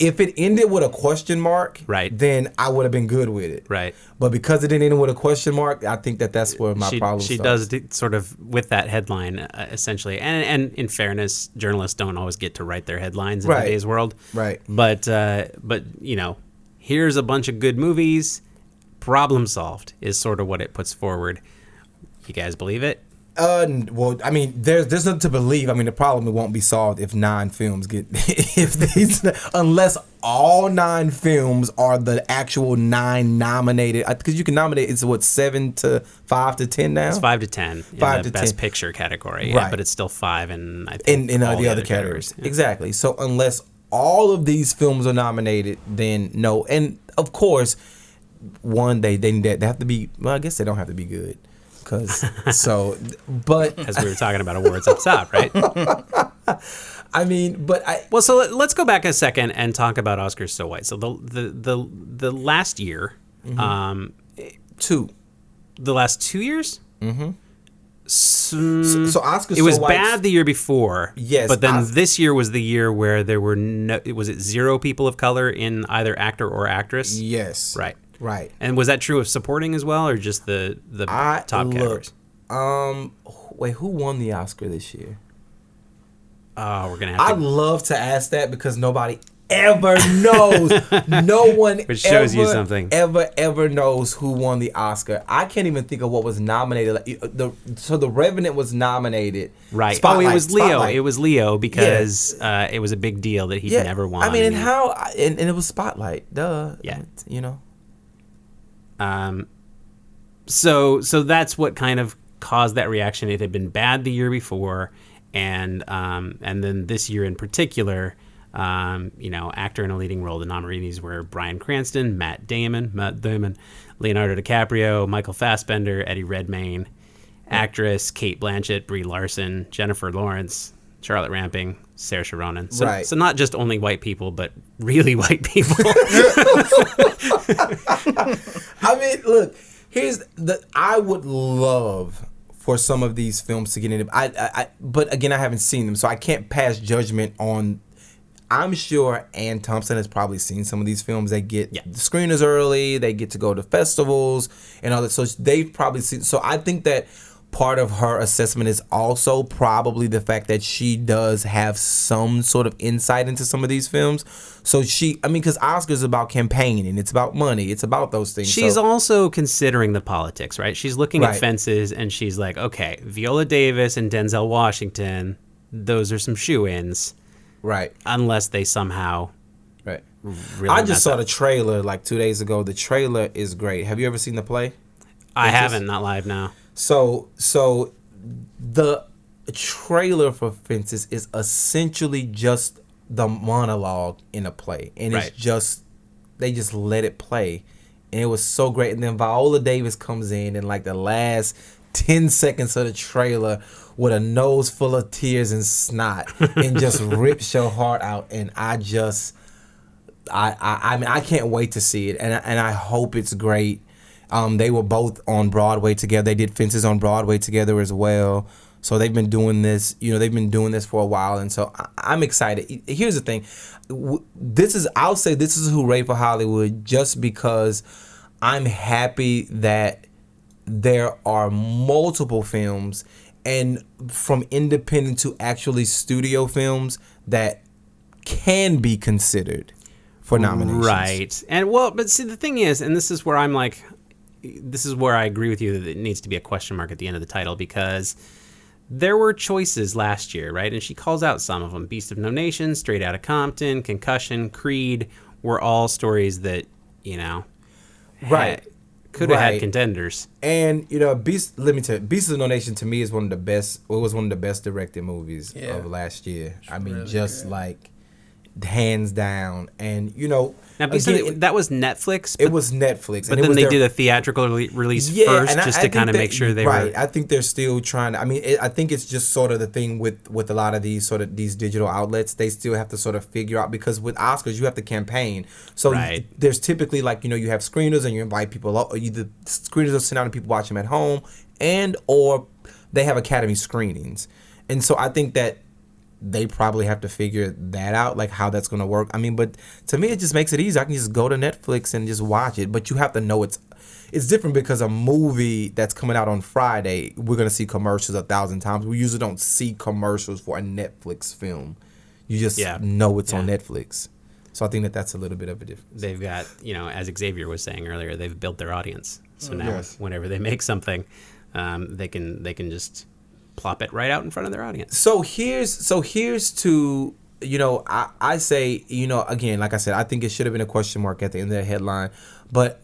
Speaker 6: if it ended with a question mark,
Speaker 2: right,
Speaker 6: then I would have been good with it.
Speaker 2: Right.
Speaker 6: But because it didn't end with a question mark, I think that's where my problem starts.
Speaker 2: She does sort of with that headline, essentially. And in fairness, journalists don't always get to write their headlines in today's world.
Speaker 6: Right.
Speaker 2: But here's a bunch of good movies. Problem solved is sort of what it puts forward. You guys believe it?
Speaker 6: Well, I mean, there's nothing to believe. I mean, the problem won't be solved if 9 films get unless all 9 films are the actual 9 nominated. Because you can nominate, it's what, 7 to 5 to 10 now.
Speaker 2: It's 5 to 10 in
Speaker 6: 5
Speaker 2: the
Speaker 6: to
Speaker 2: Best
Speaker 6: 10.
Speaker 2: Picture category,
Speaker 6: right?
Speaker 2: But it's still 5 in I think
Speaker 6: in
Speaker 2: all
Speaker 6: the other categories. Yeah. Exactly. So unless all of these films are nominated, then no. And of course, one they have to be. Well, I guess they don't have to be good. But
Speaker 2: as we were talking about awards up top, right?
Speaker 6: I mean,
Speaker 2: so let's go back a second and talk about Oscars So White. So the last year,
Speaker 6: the last 2 years.
Speaker 2: Mm-hmm.
Speaker 6: So Oscars.
Speaker 2: It was bad the year before.
Speaker 6: Yes,
Speaker 2: but then this year was the year where there were was it 0 people of color in either actor or actress?
Speaker 6: Yes.
Speaker 2: Right. And was that true of supporting as well, or just the top categories?
Speaker 6: Wait, who won the Oscar this year?
Speaker 2: Oh, we're gonna have to.
Speaker 6: I'd love to ask that because nobody ever knows. No one
Speaker 2: Which shows you something.
Speaker 6: ever knows who won the Oscar. I can't even think of what was nominated. So The Revenant was nominated.
Speaker 2: Right.
Speaker 6: Spotlight,
Speaker 2: It was Leo.
Speaker 6: Spotlight.
Speaker 2: It was Leo because it was a big deal that he never won.
Speaker 6: I mean, and it was Spotlight. Duh.
Speaker 2: Yeah.
Speaker 6: You know.
Speaker 2: So that's what kind of caused that reaction. It had been bad the year before, and then this year in particular, actor in a leading role. The nominees were Bryan Cranston, Matt Damon, Leonardo DiCaprio, Michael Fassbender, Eddie Redmayne, actress Cate Blanchett, Brie Larson, Jennifer Lawrence, Charlotte Rampling, Saoirse Ronan. So,
Speaker 6: Right.
Speaker 2: So not just only white people, but really white people.
Speaker 6: I mean, look. I would love for some of these films to get in. But again, I haven't seen them, so I can't pass judgment on. I'm sure Ann Thompson has probably seen some of these films. They get the screeners early. They get to go to festivals and all that. So they've probably seen. So I think that part of her assessment is also probably the fact that she does have some sort of insight into some of these films. So because Oscars is about campaigning, it's about money, it's about those things.
Speaker 2: She's also considering the politics, right? She's looking at
Speaker 6: Right.
Speaker 2: fences and she's like, okay, Viola Davis and Denzel Washington, those are some shoe-ins.
Speaker 6: Right.
Speaker 2: Unless they somehow
Speaker 6: Right.
Speaker 2: really
Speaker 6: I just
Speaker 2: mess
Speaker 6: saw
Speaker 2: up.
Speaker 6: the trailer like 2 days ago. The trailer is great. Have you ever seen the play?
Speaker 2: I haven't, not live now.
Speaker 6: So the trailer for Fences is essentially just the monologue in a play, and
Speaker 2: Right.
Speaker 6: it's just they just let it play, and it was so great. And then Viola Davis comes in like the last 10 seconds of the trailer with a nose full of tears and snot, and just rips your heart out. And I mean, I can't wait to see it, and I hope it's great. They were both on Broadway together. They did Fences on Broadway together as well. So they've been doing this, for a while. And so I'm excited. Here's the thing. I'll say this is Hooray for Hollywood just because I'm happy that there are multiple films, and from independent to actually studio films, that can be considered for nominations.
Speaker 2: Right. And but see, the thing is, and this is where I'm like, this is where I agree with you that it needs to be a question mark at the end of the title, because there were choices last year, right? And she calls out some of them. Beast of No Nation, Straight Outta Compton, Concussion, Creed were all stories that,
Speaker 6: Right.
Speaker 2: could have had
Speaker 6: Right.
Speaker 2: contenders.
Speaker 6: And Beast of No Nation to me is one of the best. It was one of the best directed movies of last year. I mean,
Speaker 7: really
Speaker 6: just
Speaker 7: good.
Speaker 6: like hands down. And
Speaker 2: Now,
Speaker 6: again,
Speaker 2: that was Netflix.
Speaker 6: it was Netflix,
Speaker 2: but
Speaker 6: and it
Speaker 2: then
Speaker 6: was
Speaker 2: they
Speaker 6: their-
Speaker 2: did a theatrical release first,
Speaker 6: and
Speaker 2: just
Speaker 6: I
Speaker 2: to
Speaker 6: think
Speaker 2: kind of
Speaker 6: that-
Speaker 2: make sure they
Speaker 6: right.
Speaker 2: were.
Speaker 6: I think they're still trying to. I mean, I think it's just sort of the thing with a lot of these these digital outlets. They still have to sort of figure out, because with Oscars you have to campaign. So
Speaker 2: Right.
Speaker 6: there's typically you have screeners and you invite people. Or the screeners are sent out and people watch them at home, or they have Academy screenings. And so I think that they probably have to figure that out, like how that's going to work. I mean, but to me, it just makes it easy. I can just go to Netflix and just watch it. But you have to know it's different, because a movie that's coming out on Friday, we're going to see commercials 1,000 times. We usually don't see commercials for a Netflix film. You just know it's on Netflix. So I think that's a little bit of a difference.
Speaker 2: They've got, as Xavier was saying earlier, they've built their audience. So now whenever they make something, they can just plop it right out in front of their audience.
Speaker 6: So here's to I say, again, like I said, I think it should have been a question mark at the end of the headline, but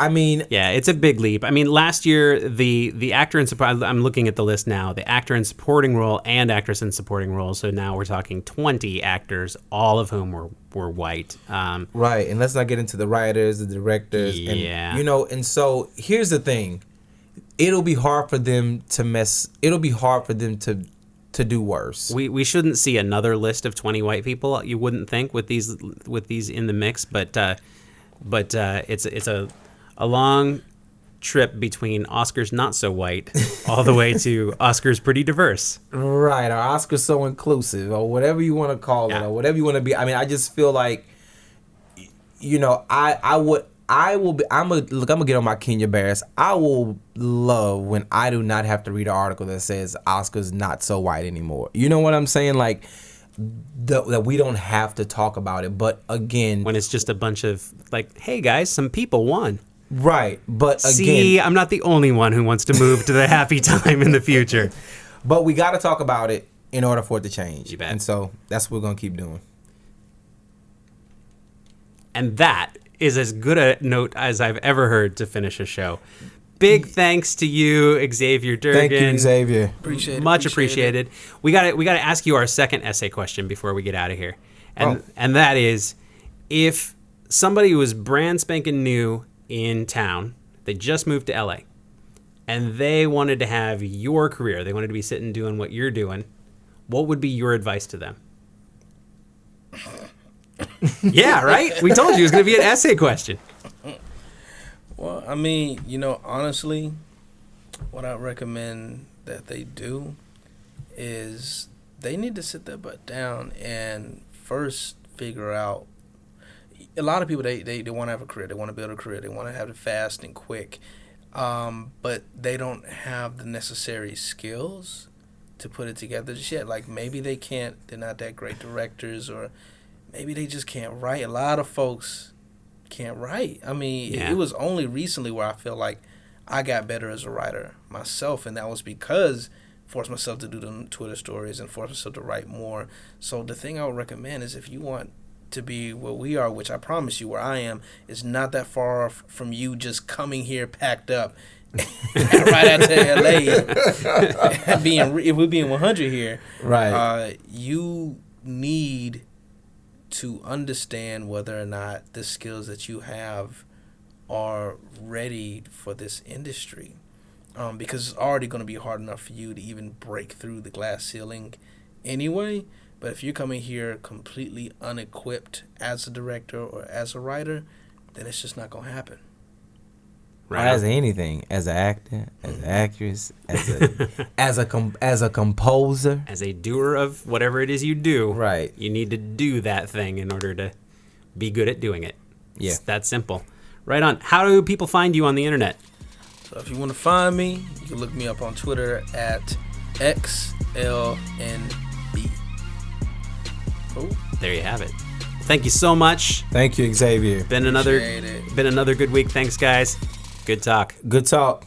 Speaker 6: I mean,
Speaker 2: yeah, it's a big leap. I mean, last year the actor in support, I'm looking at the list now, the actor in supporting role and actress in supporting role. So now we're talking 20 actors, all of whom were white.
Speaker 6: Right, and let's not get into the writers, the directors, and and so here's the thing. It'll be hard for them to do worse.
Speaker 2: We shouldn't see another list of 20 white people. You wouldn't think with these in the mix, but it's a long trip between Oscars not so white all the way to Oscars pretty diverse.
Speaker 6: Right, or Oscars so inclusive, or whatever you want to call it, or whatever you want to be. I mean, I just feel like I'm gonna get on my Kenya Barris. I will love when I do not have to read an article that says Oscar's not so white anymore. You know what I'm saying? Like, that we don't have to talk about it. But again,
Speaker 2: When it's just a bunch of like, hey guys, some people won.
Speaker 6: right? But
Speaker 2: See,
Speaker 6: again,
Speaker 2: I'm not the only one who wants to move to the happy time in the future.
Speaker 6: but we got to talk about it in order for it to change.
Speaker 2: You bet.
Speaker 6: And so that's what we're gonna keep doing.
Speaker 2: And that is as good a note as I've ever heard to finish a show. Big thanks to you, Xavier Durgan.
Speaker 6: Thank you, Xavier.
Speaker 7: Appreciate it.
Speaker 2: Much
Speaker 7: appreciate it.
Speaker 2: appreciated. We got to ask you our second essay question before we get out of here, and that is, if somebody was brand spanking new in town, they just moved to LA, and they wanted to have your career, they wanted to be sitting doing what you're doing, what would be your advice to them? Yeah, right? We told you it was going to be an essay question.
Speaker 7: Well, I mean, honestly, what I recommend that they do is they need to sit their butt down and first figure out. A lot of people, they want to have a career. They want to build a career. They want to have it fast and quick. But they don't have the necessary skills to put it together just yet. Like, maybe they're not that great directors, or maybe they just can't write. A lot of folks can't write. I mean, it was only recently where I feel like I got better as a writer myself, and that was because I forced myself to do the Twitter stories and forced myself to write more. So the thing I would recommend is, if you want to be where we are, which I promise you where I am, is not that far from you just coming here packed up right out to LA. If we're being 100 here,
Speaker 6: Right.
Speaker 7: You need to understand whether or not the skills that you have are ready for this industry, because it's already going to be hard enough for you to even break through the glass ceiling anyway. But if you're coming here completely unequipped as a director or as a writer, then it's just not going to happen.
Speaker 6: Or as anything, as an actor, as an actress, as a composer,
Speaker 2: As a doer of whatever it is you do,
Speaker 6: Right.
Speaker 2: you need to do that thing in order to be good at doing it.
Speaker 6: Yeah.
Speaker 2: It's that simple. Right on. How do people find you on the internet?
Speaker 7: So if you want to find me, you can look me up on Twitter at XLNB. Cool.
Speaker 2: There you have it. Thank you so much.
Speaker 6: Thank you, Xavier.
Speaker 2: Been
Speaker 7: Appreciate it.
Speaker 2: another good week. Thanks, guys. Good talk.
Speaker 6: Good talk.